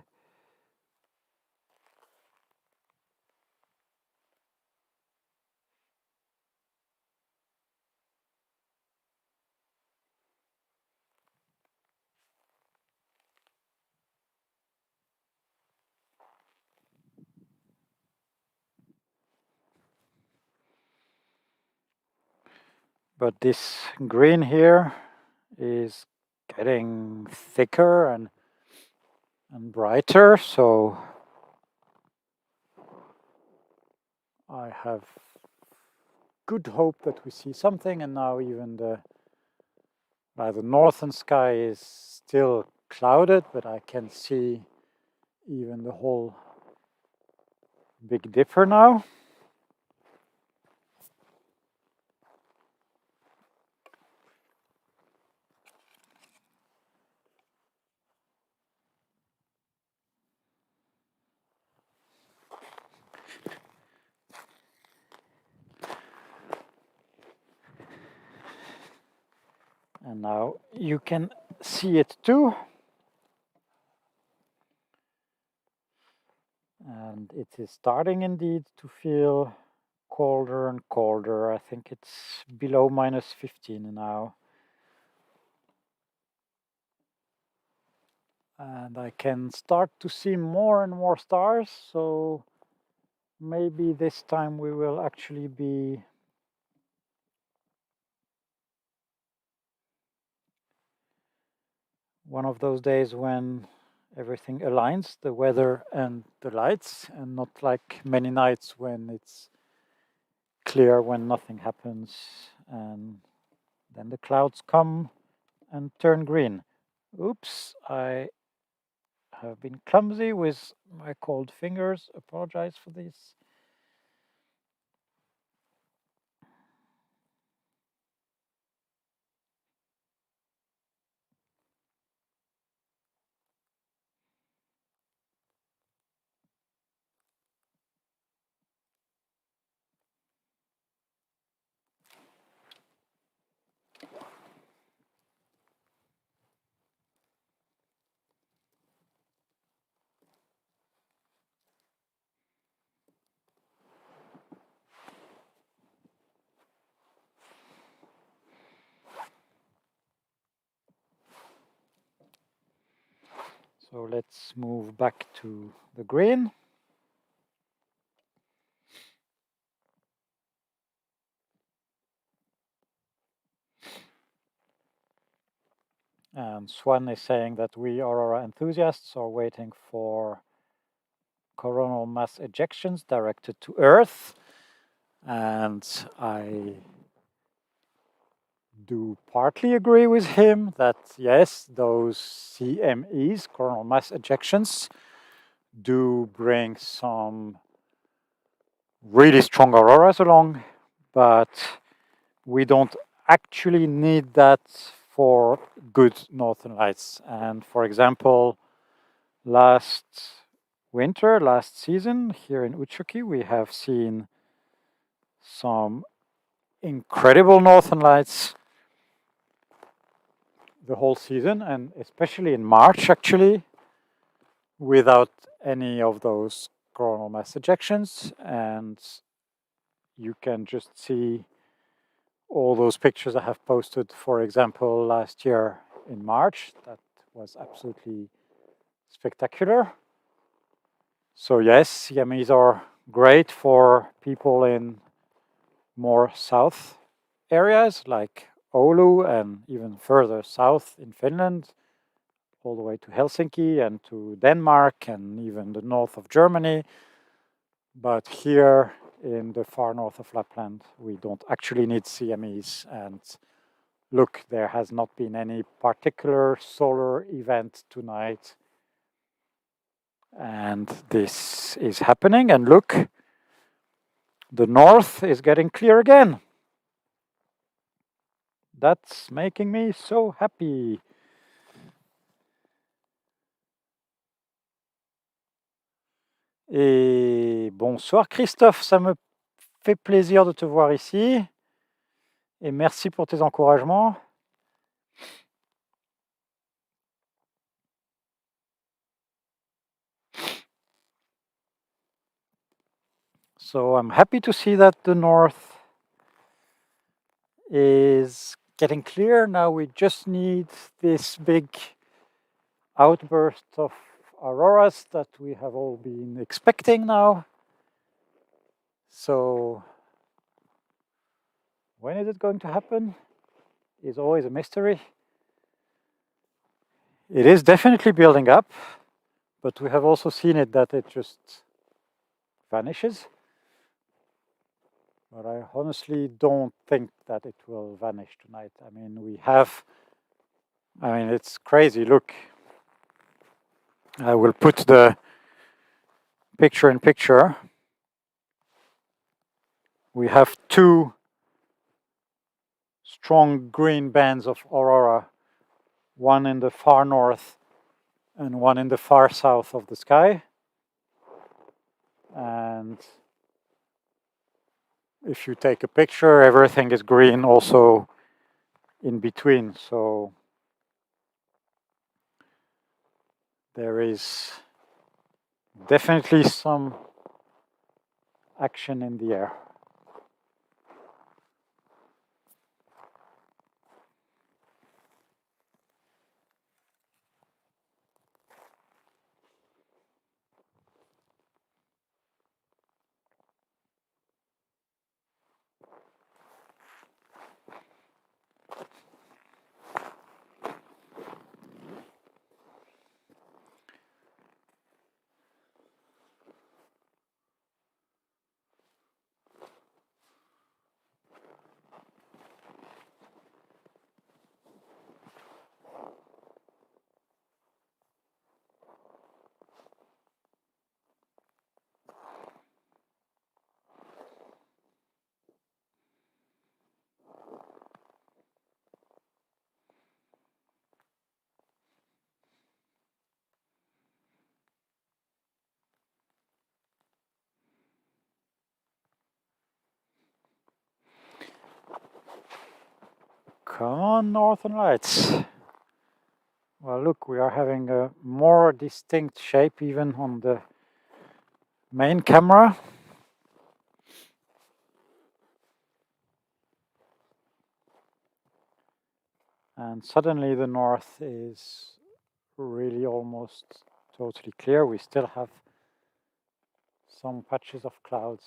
But this green here is getting thicker and brighter, so I have good hope that we see something. And now even the northern sky is still clouded, but I can see even the whole Big Dipper now. And now you can see it too. And it is starting indeed to feel colder and colder. I think it's below -15 now. And I can start to see more and more stars, so maybe this time we will actually be one of those days when everything aligns, the weather and the lights, and not like many nights when it's clear, when nothing happens, and then the clouds come and turn green. Oops, I have been clumsy with my cold fingers. Apologize for this. So let's move back to the green. And Swan is saying that we Aurora enthusiasts are waiting for coronal mass ejections directed to Earth. And I do partly agree with him that yes, those CMEs, coronal mass ejections, do bring some really strong auroras along, but we don't actually need that for good northern lights. And for example, last winter, last season here in Utsjoki, we have seen some incredible northern lights the whole season, and especially in March actually, without any of those coronal mass ejections. And you can just see all those pictures I have posted, for example, last year in March. That was absolutely spectacular. So yes, CMEs are great for people in more south areas like Oulu and even further south in Finland, all the way to Helsinki and to Denmark and even the north of Germany. But here in the far north of Lapland, we don't actually need CMEs. And look, there has not been any particular solar event tonight. And this is happening. And look, the north is getting clear again. That's making me so happy. Et bonsoir Christophe, ça me fait plaisir de te voir ici. Et merci pour tes encouragements. So I'm happy to see that the north is getting clear. Now we just need this big outburst of auroras that we have all been expecting now. So when is it going to happen? Is always a mystery. It is definitely building up, but we have also seen it that it just vanishes. But I honestly don't think that it will vanish tonight. I mean, it's crazy. Look, I will put the picture in picture. We have two strong green bands of aurora, one in the far north and one in the far south of the sky. And if you take a picture, everything is green also in between. So there is definitely some action in the air. Come on, Northern Lights. Well, look, we are having a more distinct shape even on the main camera. And suddenly the north is really almost totally clear. We still have some patches of clouds.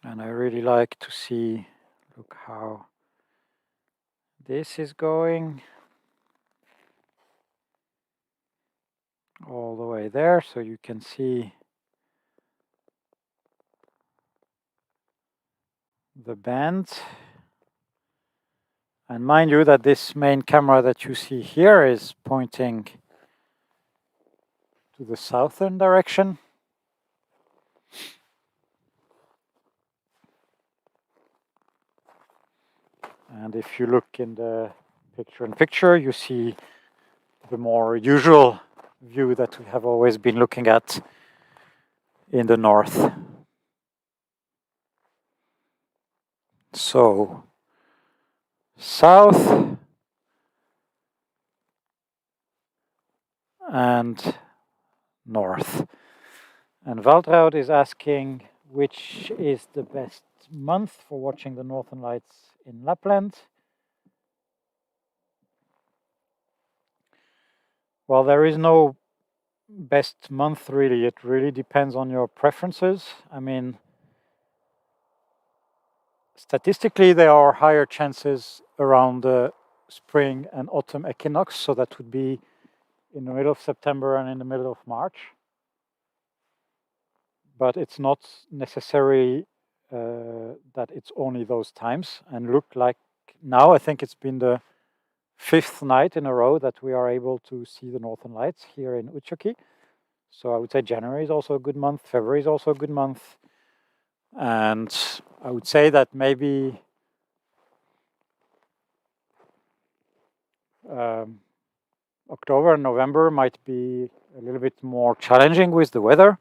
And I really like to see, look how this is going. all the way there, so you can see the band. And mind you that this main camera that you see here is pointing to the southern direction. And if you look in the picture-in-picture, you see the more usual view that we have always been looking at in the north. So, south and north. And Waltraud is asking which is the best month for watching the northern lights in Lapland. Well, there is no best month really. It really depends on your preferences. I mean, statistically, there are higher chances around the spring and autumn equinox, so that would be in the middle of September and in the middle of March. But it's not necessary that it's only those times. And look, like now, I think it's been the 5th night in a row that we are able to see the northern lights here in Utsjoki. So I would say January is also a good month, February is also a good month. And I would say that maybe October and November might be a little bit more challenging with the weather,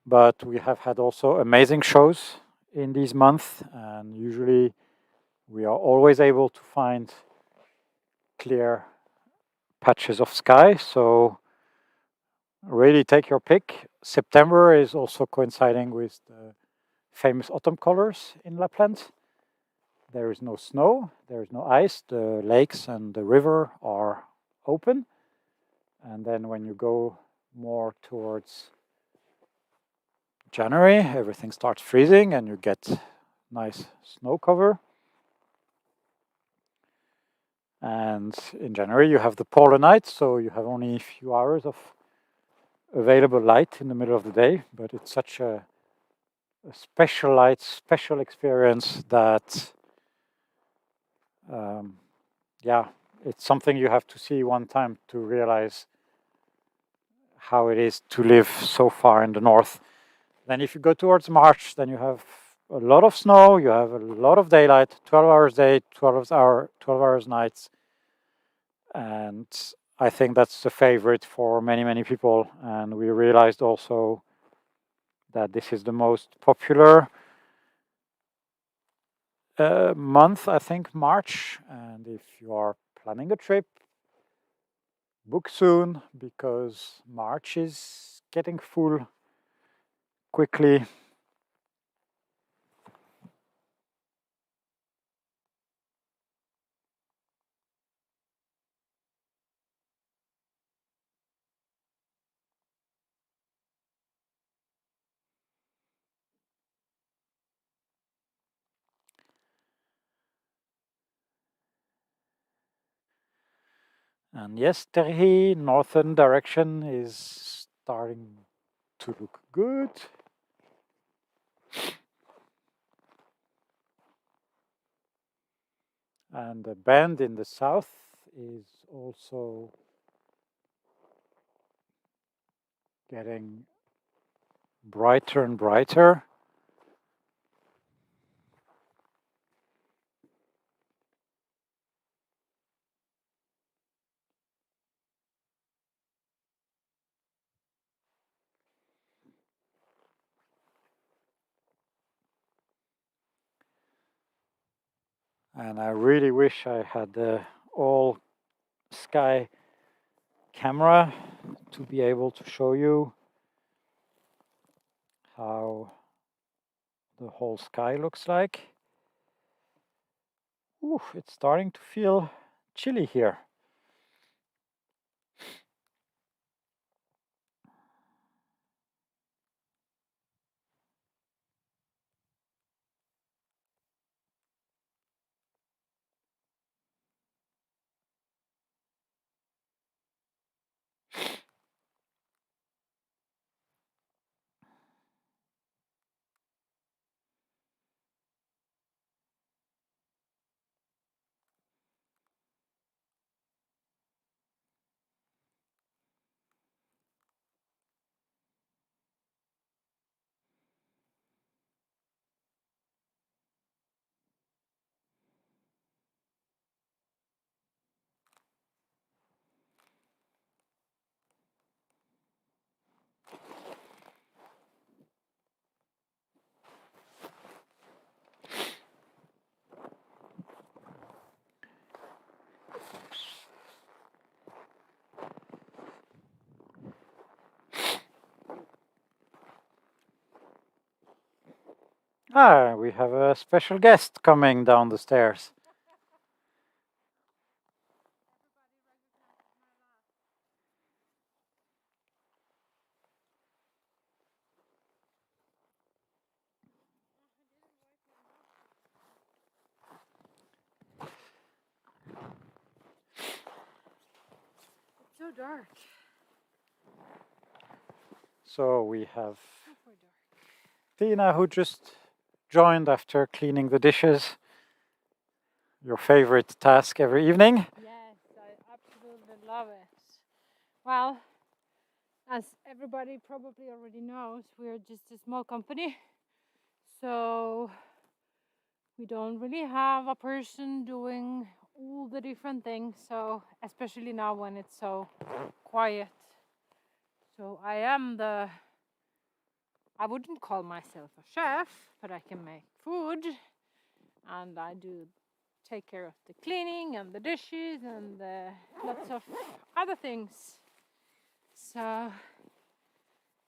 but we have had also amazing shows in these months, and usually we are always able to find clear patches of sky. So really take your pick. September is also coinciding with the famous autumn colors in Lapland. There is no snow, there is no ice, the lakes and the river are open. And then when you go more towards January, everything starts freezing and you get nice snow cover. And in January you have the polar night, so you have only a few hours of available light in the middle of the day, but it's such a special light, special experience that yeah, it's something you have to see one time to realize how it is to live so far in the north. Then if you go towards March, then you have a lot of snow, you have a lot of daylight, 12 hours day, 12 hours nights. And I think that's the favorite for many, many people. And we realized also that this is the most popular month, I think, March. And if you are planning a trip, book soon, because March is getting full quickly. And yes, Terhi, northern direction is starting to look good. And the band in the south is also getting brighter and brighter. And I really wish I had the all sky camera to be able to show you how the whole sky looks like. Ooh, it's starting to feel chilly here. Ah, we have a special guest coming down the stairs. It's so dark. So we have Super dark. Tina, who just joined after cleaning the dishes. Your favorite task every evening. Yes, I absolutely love it. Well, as everybody probably already knows, we're just a small company. So we don't really have a person doing all the different things. So especially now when it's so quiet. So I wouldn't call myself a chef, but I can make food and I do take care of the cleaning and the dishes and lots of other things. So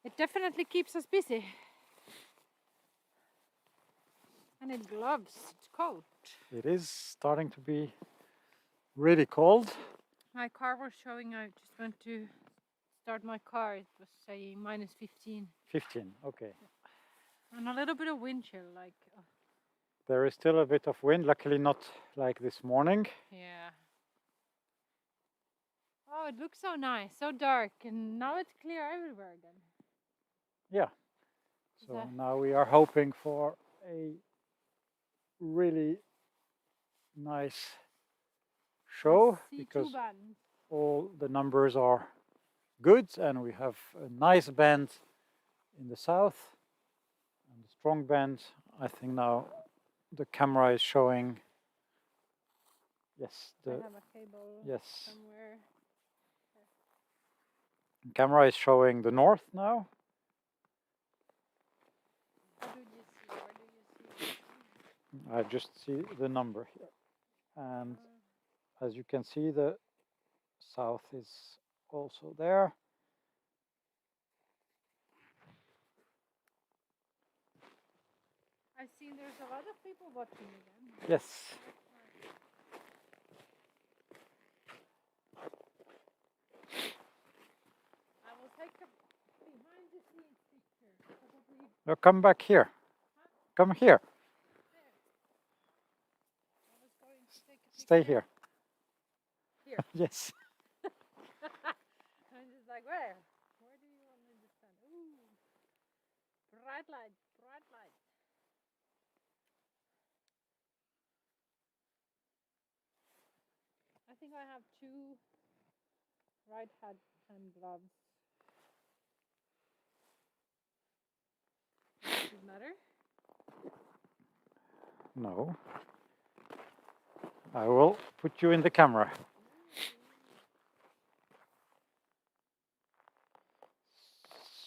it definitely keeps us busy. And it gloves, it's cold. It is starting to be really cold. My car was showing, I just went to start my car, it was saying minus 15. 15, okay. And a little bit of wind chill, like, There is still a bit of wind, luckily not like this morning. yeah. Oh, it looks so nice, so dark, and now it's clear everywhere again. Yeah. So now we are hoping for a really nice show because all the numbers are good and we have a nice band in the south and a strong band. I think now the camera is showing. Yes, I have a cable yes. somewhere. The camera is showing the north now. What did you see? Where do you see? I just see the number here. And as you can see, the south is also there. I've seen there's a lot of people watching again. Yes. I will take a behind the scenes picture. Probably. No, come back here. Huh? Come here. There. I was going to take a picture. Stay here. Here. Yes. I'm just like, where? Where do you want me to stand? Ooh. Bright light, bright light. I think I have two right hand gloves. Does it matter? No. I will put you in the camera.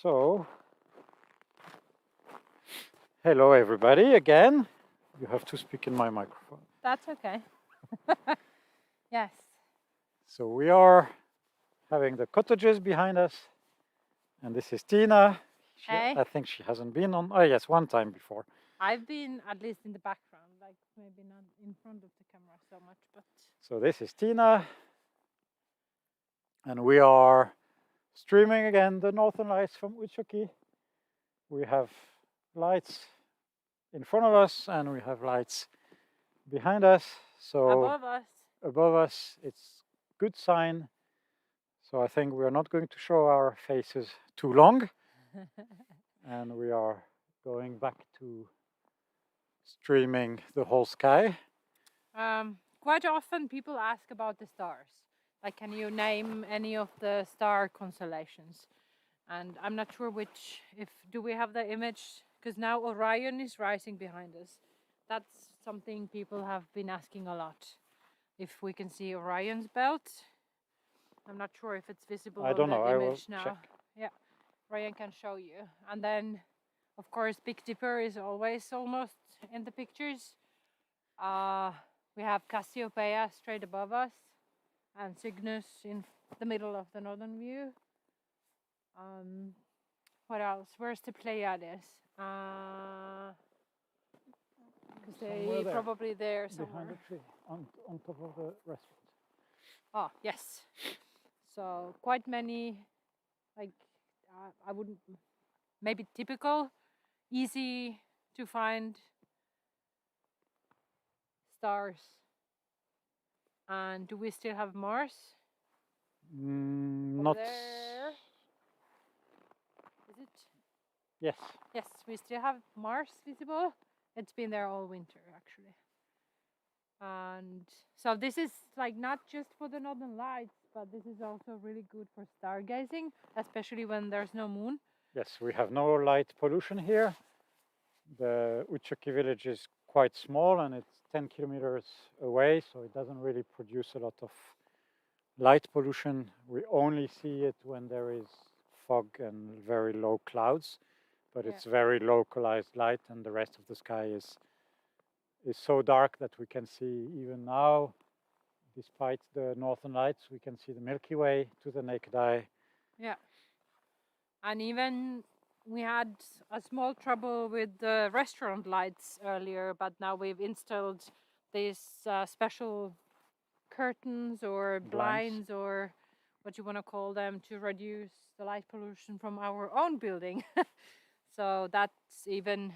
So, hello everybody again. You have to speak in my microphone. That's okay. Yes. So we are having the cottages behind us. And this is Tina. Hey. I think she hasn't been on, oh yes, one time before. I've been at least in the background, like maybe not in front of the camera so much, but. So this is Tina. And we are streaming again the northern lights from Utsjoki. We have lights in front of us and we have lights behind us. So above us, it's good sign. So I think we are not going to show our faces too long. And we are going back to streaming the whole sky. Quite often people ask about the stars. Like, can you name any of the star constellations? And I'm not sure which, do we have the image? Because now Orion is rising behind us. That's something people have been asking a lot. If we can see Orion's belt. I'm not sure if it's visible I don't on know. the I image will now. check. Yeah, Ryan can show you. And then, of course, Big Dipper is always almost in the pictures. We have Cassiopeia straight above us and Cygnus in the middle of the northern view. What else? Where's the Pleiades? Because Somewhere they there, probably there behind somewhere. the tree, on top of the restaurant. Oh, yes. So quite many, like, I wouldn't, maybe typical, easy to find stars. And do we still have Mars? Over Not. there. Is it? Yes. Yes, we still have Mars visible. It's been there all winter, actually. And so this is like not just for the northern lights, but this is also really good for stargazing, especially when there's no moon. Yes, we have no light pollution here. The Utsjoki village is quite small and it's 10 kilometers away, so it doesn't really produce a lot of light pollution. We only see it when there is fog and very low clouds, but Yeah. it's very localized light, and the rest of the sky is so dark that we can see even now, despite the northern lights, we can see the Milky Way to the naked eye. Yeah. And even we had a small trouble with the restaurant lights earlier, but now we've installed these special curtains or blinds or what you want to call them to reduce the light pollution from our own building. So that's even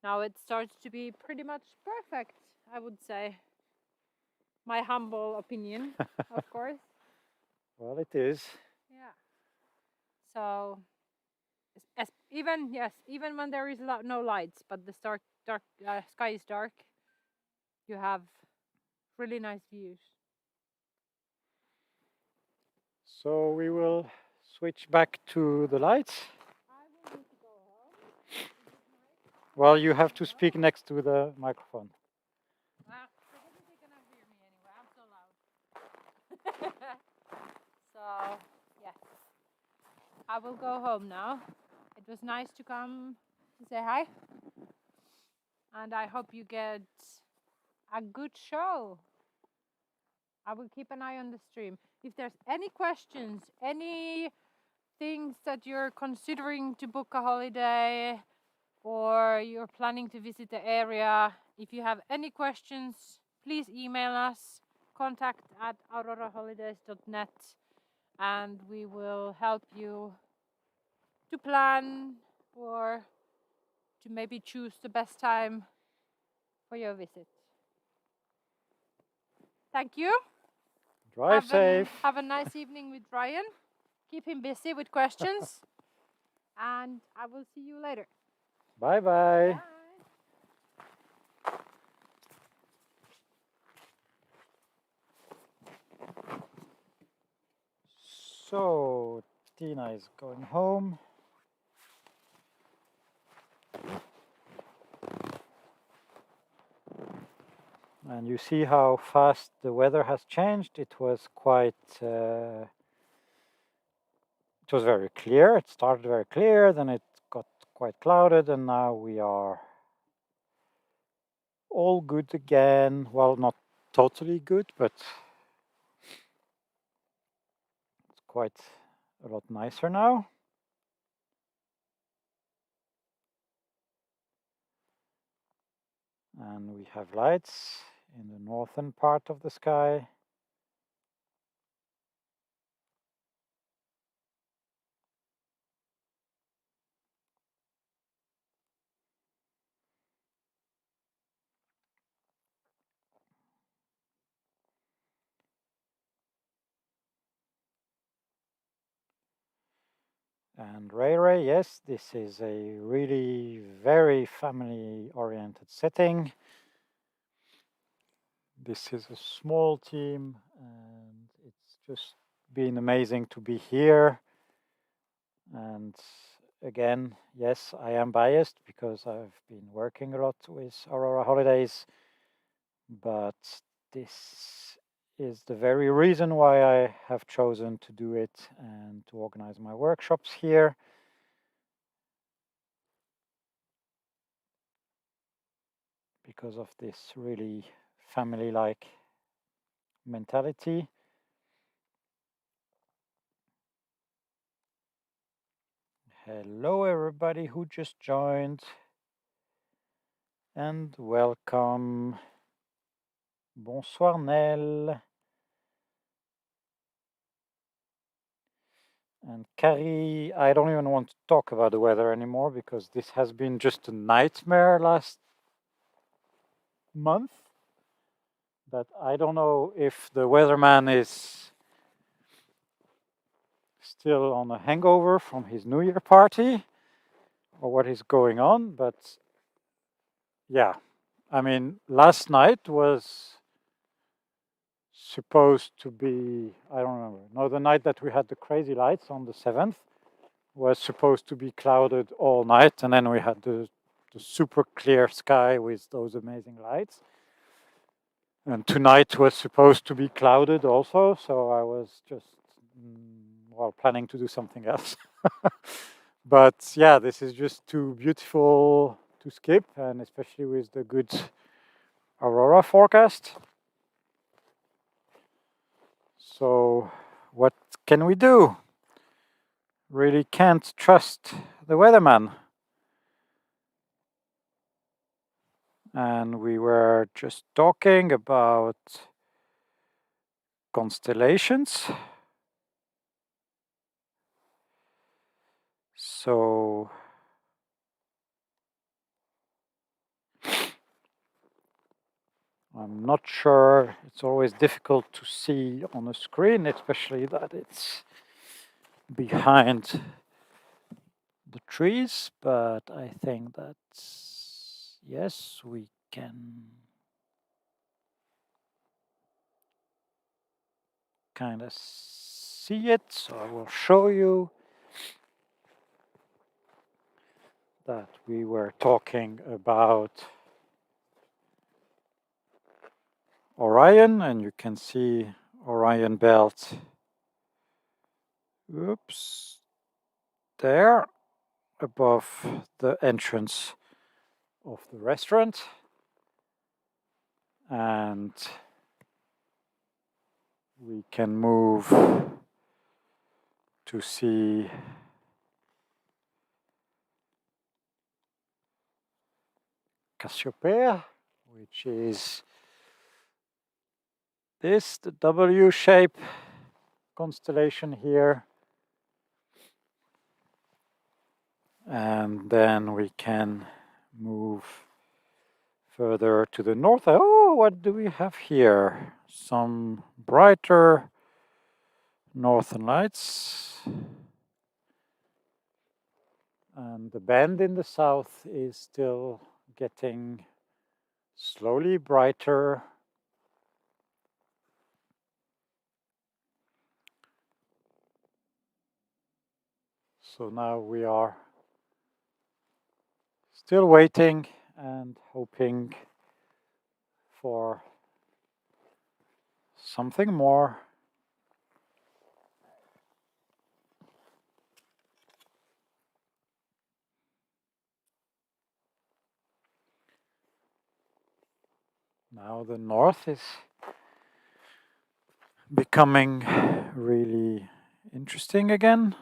now it starts to be pretty much perfect, I would say. My humble opinion, of course. Well, it is. Yeah. So even when there is no lights, but the dark sky is dark, you have really nice views. So we will switch back to the lights. I will need to go home. Well, you have to speak next to the microphone. Probably they're gonna hear me anyway. I'm so loud. So yes, I will go home now. It was nice to come to say hi, and I hope you get a good show. I will keep an eye on the stream. If there's any questions, any things that you're considering to book a holiday or you're planning to visit the area, if you have any questions, please email us, contact@auroraholidays.net, and we will help you to plan or to maybe choose the best time for your visit. Thank you. Drive safe. Have a nice evening with Ryan. Keep him busy with questions. And I will see you later. Bye-bye. Bye. So, Tina is going home. And you see how fast the weather has changed. It was very clear. It started very clear, then it got quite clouded, and now we are all good again. Well, not totally good, but it's quite a lot nicer now. And we have lights in the northern part of the sky. And Ray, yes, this is a really very family-oriented setting. This is a small team, and it's just been amazing to be here. And again, yes, I am biased because I've been working a lot with Aurora Holidays, but this is the very reason why I have chosen to do it and to organize my workshops here. Because of this really family-like mentality. Hello everybody who just joined. and welcome. Bonsoir Nell. And Carrie, I don't even want to talk about the weather anymore because this has been just a nightmare last month. But I don't know if the weatherman is still on a hangover from his New Year party or what is going on. But yeah, I mean, last night was supposed to be, I don't remember, no, the night that we had the crazy lights on the 7th was supposed to be clouded all night, and then we had the super clear sky with those amazing lights. And tonight was supposed to be clouded also, so I was just, well, planning to do something else. But yeah, this is just too beautiful to skip, and especially with the good Aurora forecast. So, what can we do? Really can't trust the weatherman. And we were just talking about constellations. So I'm not sure, it's always difficult to see on a screen, especially that it's behind the trees, but I think that yes, we can kind of see it. So I will show you that we were talking about Orion, and you can see Orion belt. Oops, there above the entrance of the restaurant. And we can move to see Cassiopeia, which is this, the W shape constellation here. And then we can move further to the north. Oh, what do we have here? Some brighter northern lights. And the band in the south is still getting slowly brighter. So now we are still waiting and hoping for something more. Now the north is becoming really interesting again.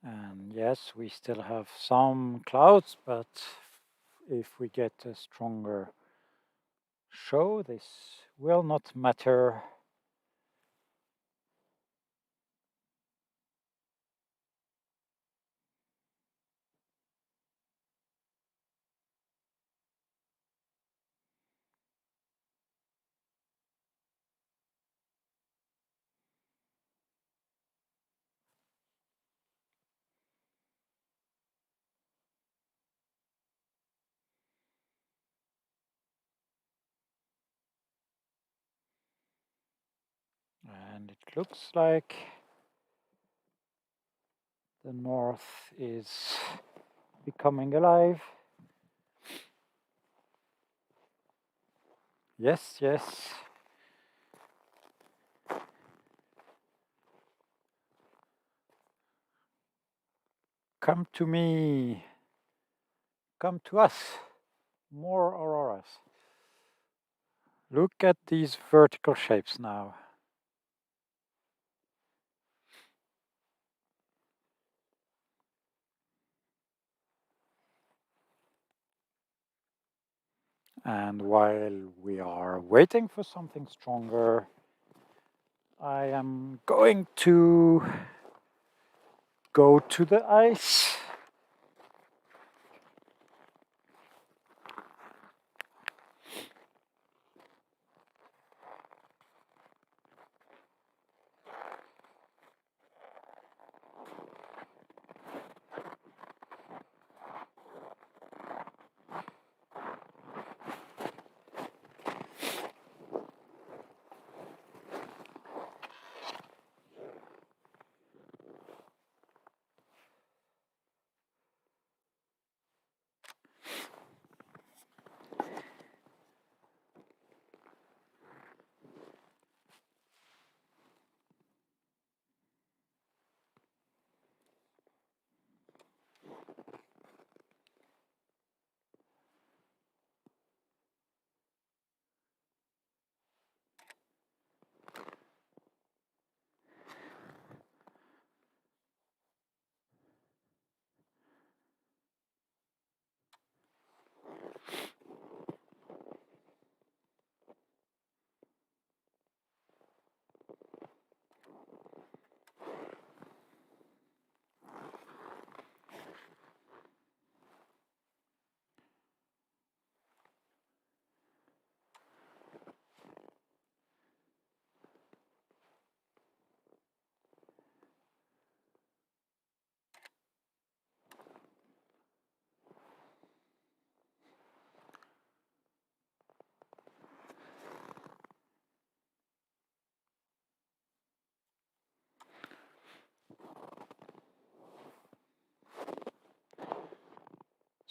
And yes, we still have some clouds, but if we get a stronger show, this will not matter. And it looks like the north is becoming alive. Yes, yes. Come to me. Come to us. More auroras. Look at these vertical shapes now. And while we are waiting for something stronger, I am going to go to the ice.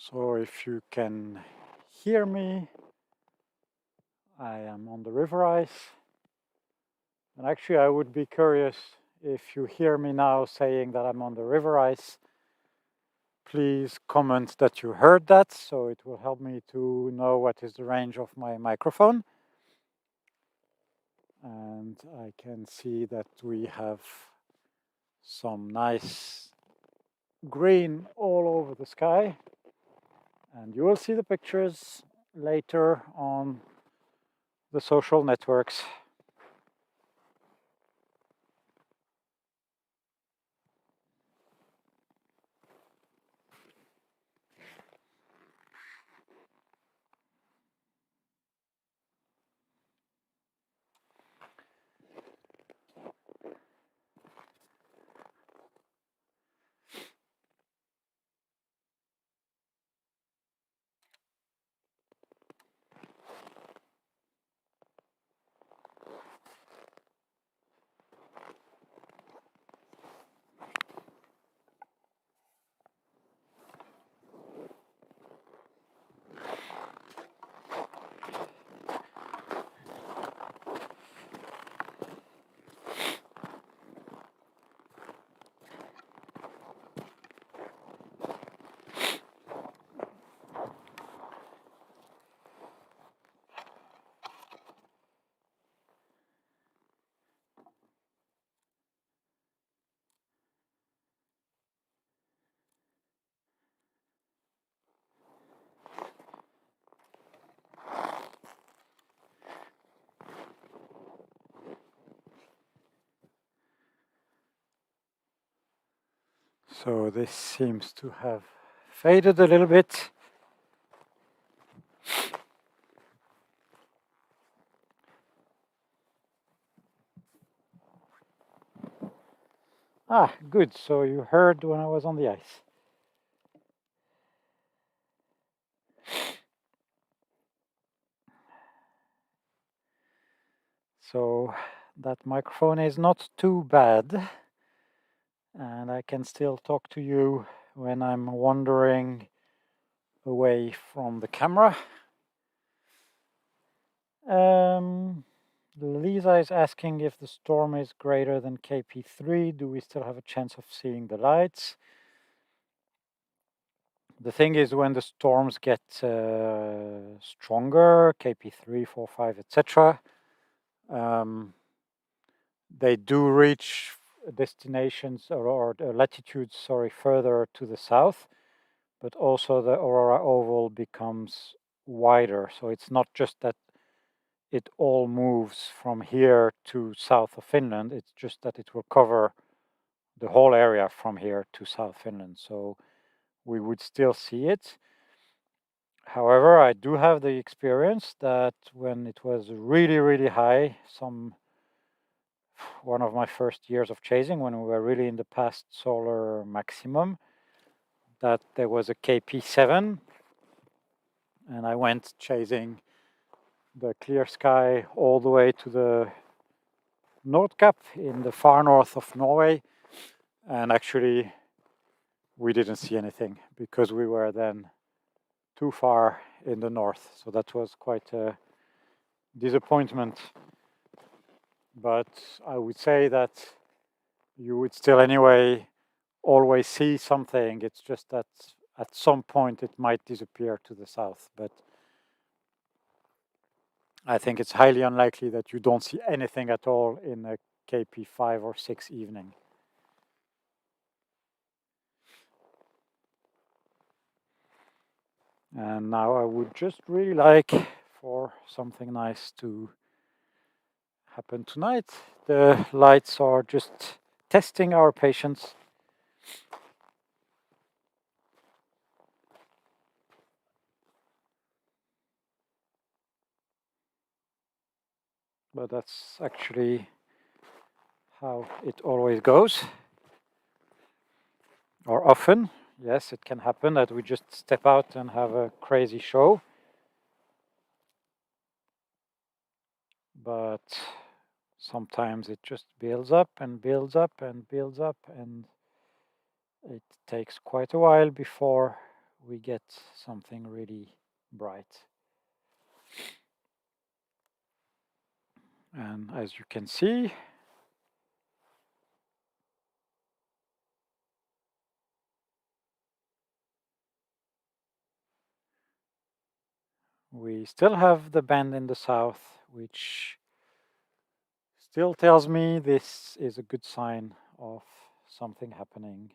So if you can hear me, I am on the river ice. And actually I would be curious if you hear me now saying that I'm on the river ice. Please comment that you heard that, so it will help me to know what is the range of my microphone. And I can see that we have some nice green all over the sky. And you will see the pictures later on the social networks. So this seems to have faded a little bit. Ah, good. So you heard when I was on the ice. So that microphone is not too bad, and I can still talk to you when I'm wandering away from the camera. Lisa is asking if the storm is greater than KP3, do we still have a chance of seeing the lights? The thing is, when the storms get stronger, KP3, 4, 5, etc., they do reach destinations or latitudes, further to the south, but also the Aurora oval becomes wider. So it's not just that it all moves from here to south of Finland, it's just that it will cover the whole area from here to South Finland. So we would still see it. However, I do have the experience that when it was really, really high, one of my first years of chasing, when we were really in the past solar maximum, that there was a KP7, and I went chasing the clear sky all the way to the Nordkapp in the far north of Norway, and actually we didn't see anything because we were then too far in the north. So that was quite a disappointment. But I would say that you would still anyway always see something. It's just that at some point it might disappear to the south. But I think it's highly unlikely that you don't see anything at all in a KP5 or 6 evening. And now I would just really like for something nice to happen tonight. The lights are just testing our patience. But that's actually how it always goes. Or often, yes, it can happen that we just step out and have a crazy show. But sometimes it just builds up and builds up and builds up, and it takes quite a while before we get something really bright. And as you can see, we still have the bend in the south, which still tells me this is a good sign of something happening.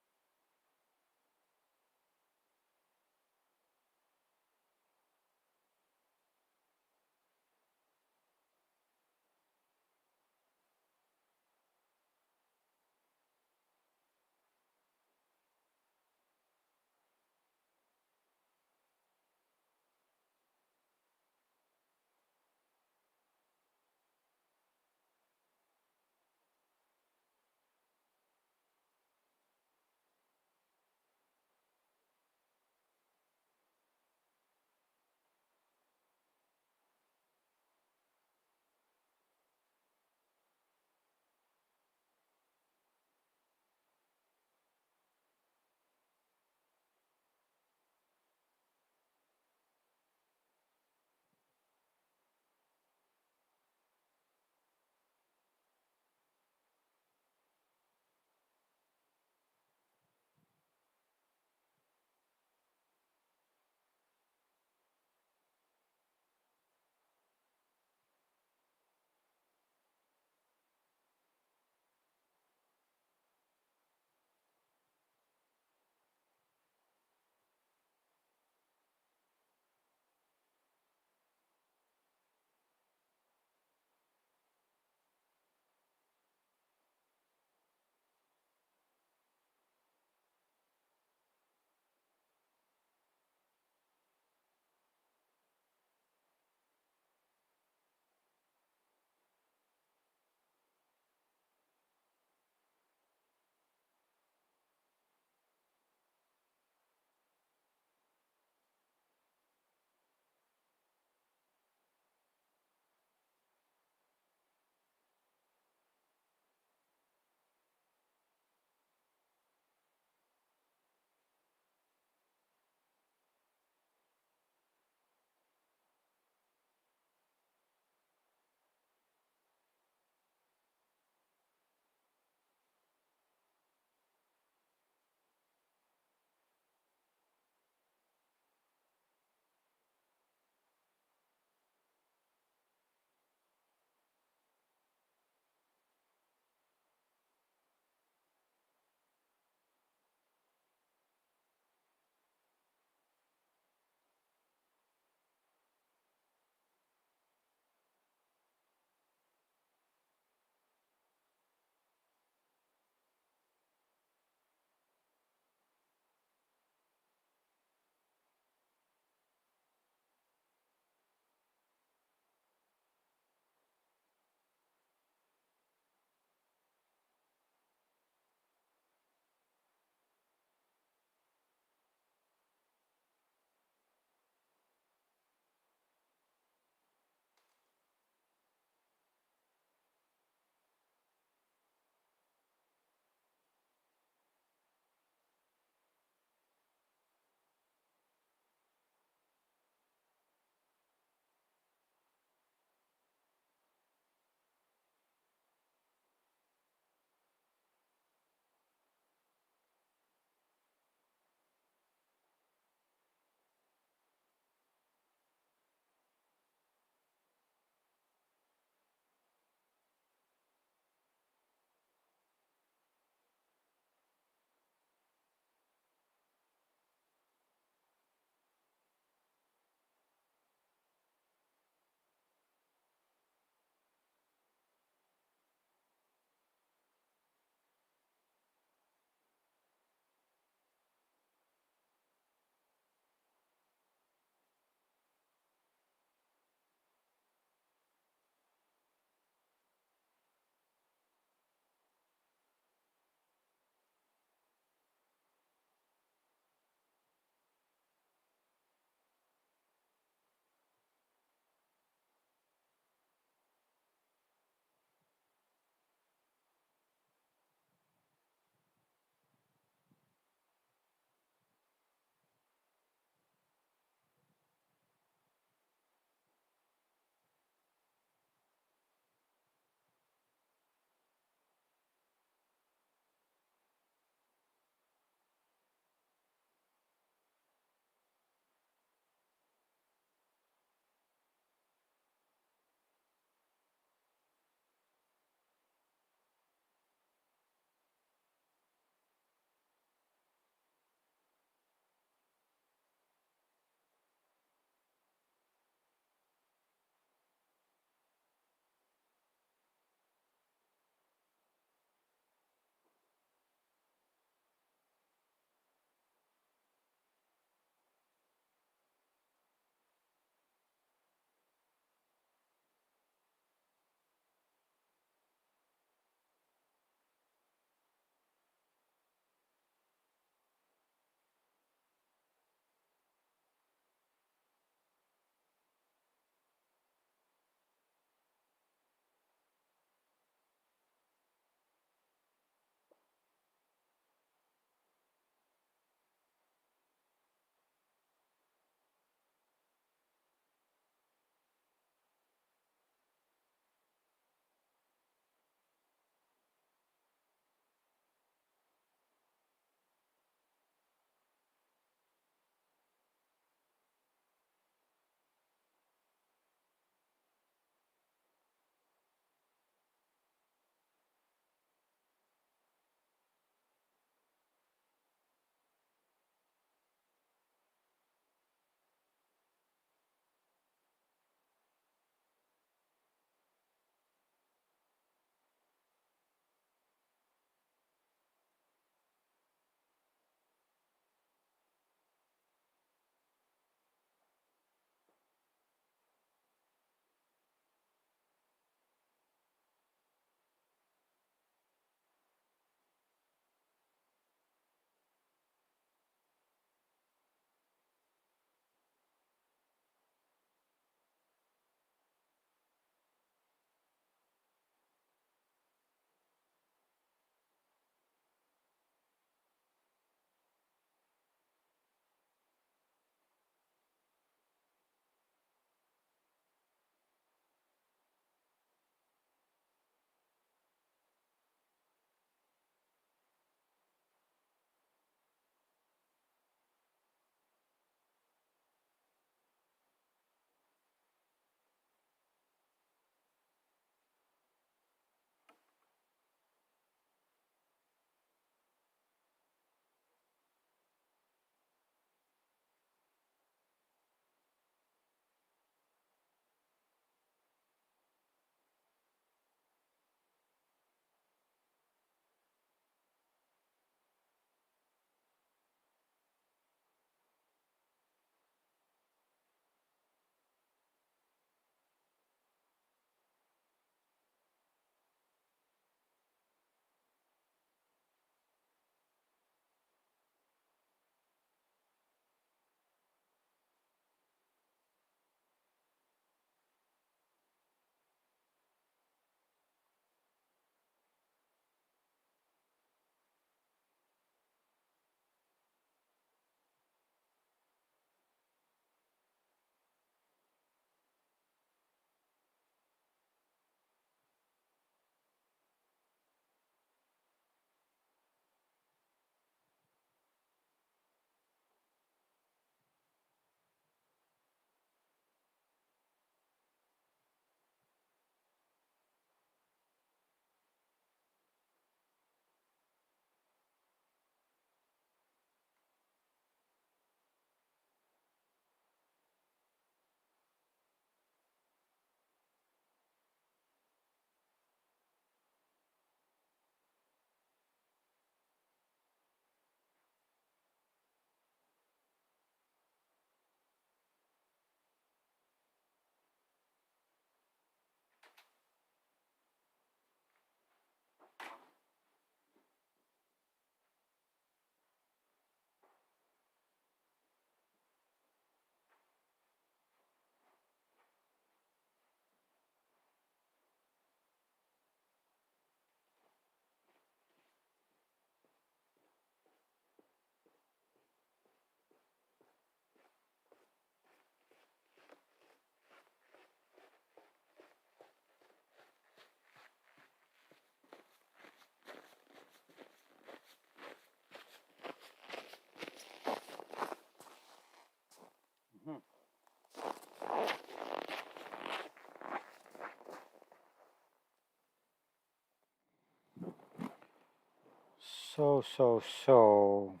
So.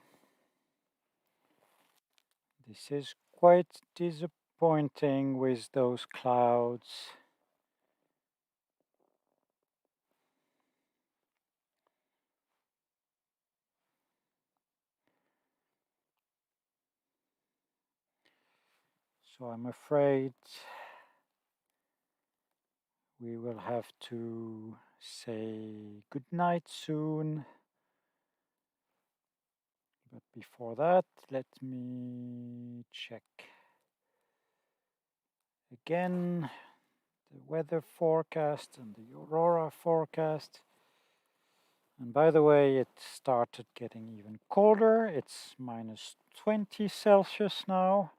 This is quite disappointing with those clouds. So I'm afraid we will have to say goodnight soon. But before that, let me check again the weather forecast and the Aurora forecast. And by the way, it started getting even colder. It's minus 20 Celsius now.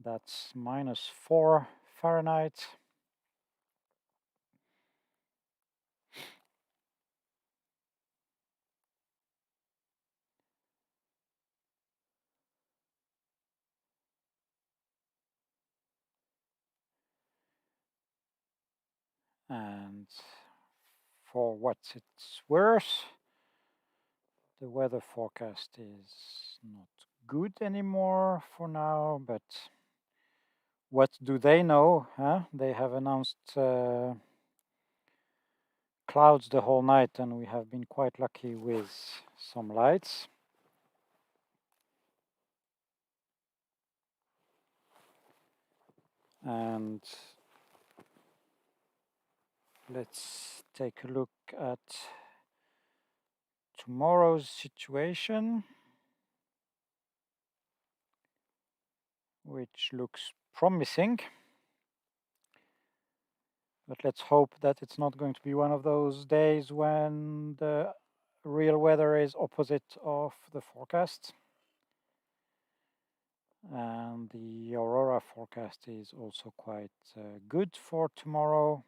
That's minus 4 Fahrenheit. And for what it's worth, the weather forecast is not good anymore for now, but what do they know? Huh? They have announced clouds the whole night, and we have been quite lucky with some lights. And let's take a look at tomorrow's situation, which looks promising. But let's hope that it's not going to be one of those days when the real weather is opposite of the forecast. And the Aurora forecast is also quite good for tomorrow.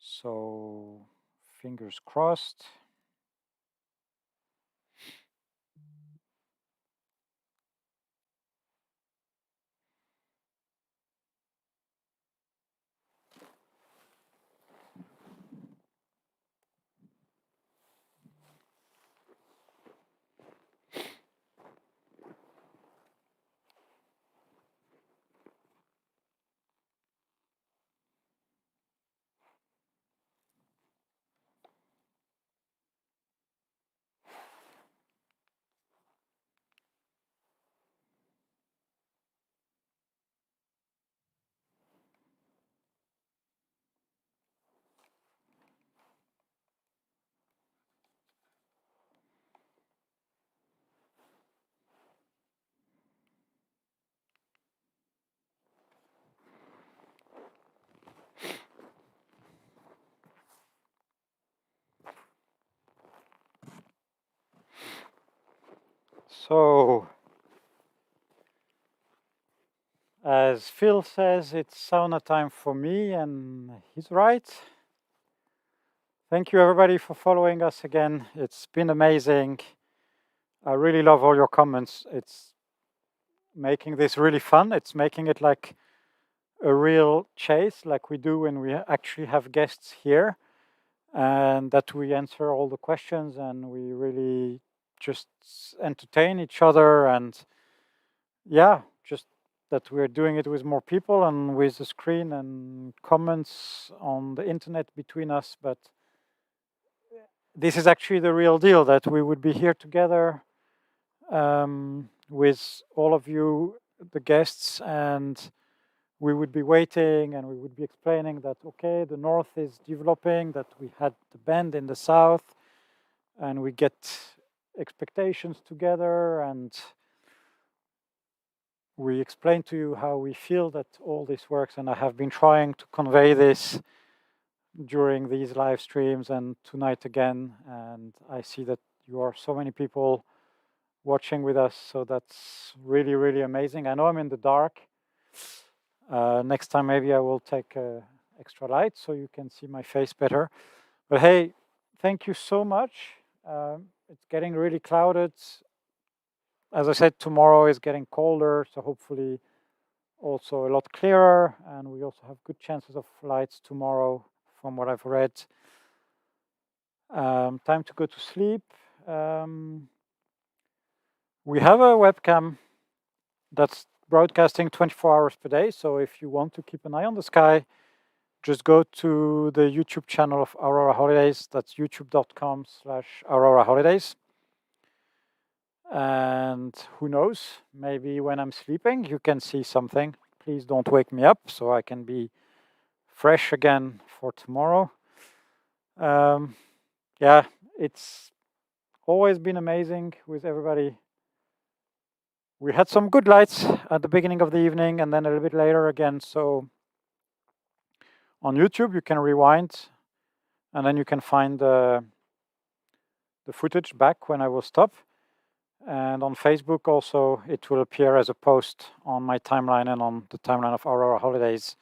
So fingers crossed. So, as Phil says, it's sauna time for me, and he's right. Thank you everybody for following us again. It's been amazing. I really love all your comments. It's making this really fun. It's making it like a real chase, like we do when we actually have guests here, and that we answer all the questions and we really just entertain each other, and yeah, just that we're doing it with more people and with the screen and comments on the internet between us. But this is actually the real deal, that we would be here together with all of you, the guests, and we would be waiting and we would be explaining that, okay, the north is developing, that we had the bend in the south, and we get expectations together, and we explain to you how we feel that all this works. And I have been trying to convey this during these live streams and tonight again, and I see that you are so many people watching with us, so that's really, really amazing. I know I'm in the dark. Next time maybe I will take extra light so you can see my face better. But hey, thank you so much. It's getting really clouded. As I said, tomorrow is getting colder, so hopefully also a lot clearer, and we also have good chances of lights tomorrow from what I've read. Time to go to sleep. We have a webcam that's broadcasting 24 hours per day. So if you want to keep an eye on the sky, just go to the YouTube channel of Aurora Holidays. That's youtube.com/Aurora Holidays. And who knows, maybe when I'm sleeping, you can see something. Please don't wake me up so I can be fresh again for tomorrow. Yeah, it's always been amazing with everybody. We had some good lights at the beginning of the evening and then a little bit later again. So on YouTube, you can rewind and then you can find the footage back when I will stop. And on Facebook also, it will appear as a post on my timeline and on the timeline of Aurora Holidays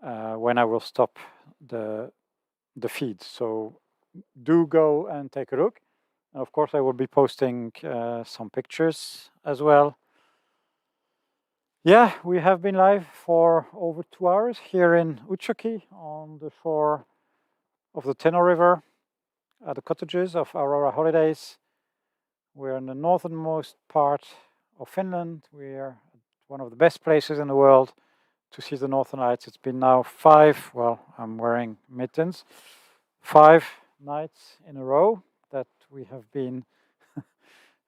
when I will stop the feed. So do go and take a look. And of course, I will be posting some pictures as well. Yeah, we have been live for over 2 hours here in Utsjoki on the shore of the Teno River at the cottages of Aurora Holidays. We're in the northernmost part of Finland. We're at one of the best places in the world to see the Northern Lights. It's been now 5, well, I'm wearing mittens, 5 nights in a row that we have been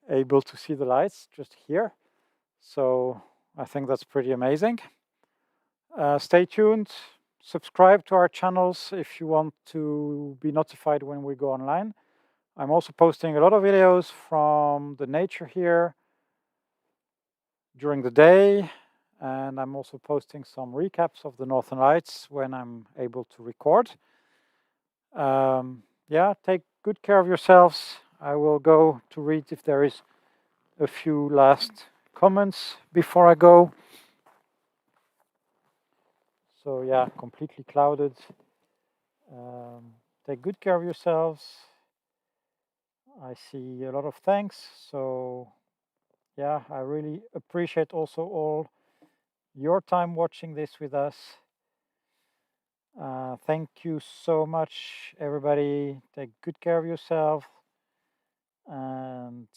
able to see the lights just here. So I think that's pretty amazing. Stay tuned, subscribe to our channels if you want to be notified when we go online. I'm also posting a lot of videos from the nature here during the day, and I'm also posting some recaps of the Northern Lights when I'm able to record. Yeah, take good care of yourselves. I will go to read if there is a few last comments before I go. So yeah, completely clouded. Take good care of yourselves. I see a lot of thanks. So yeah, I really appreciate also all your time watching this with us. Thank you so much, everybody. Take good care of yourself and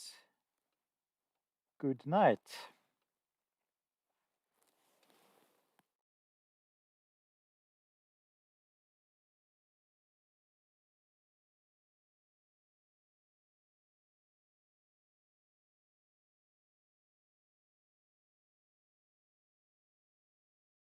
good night.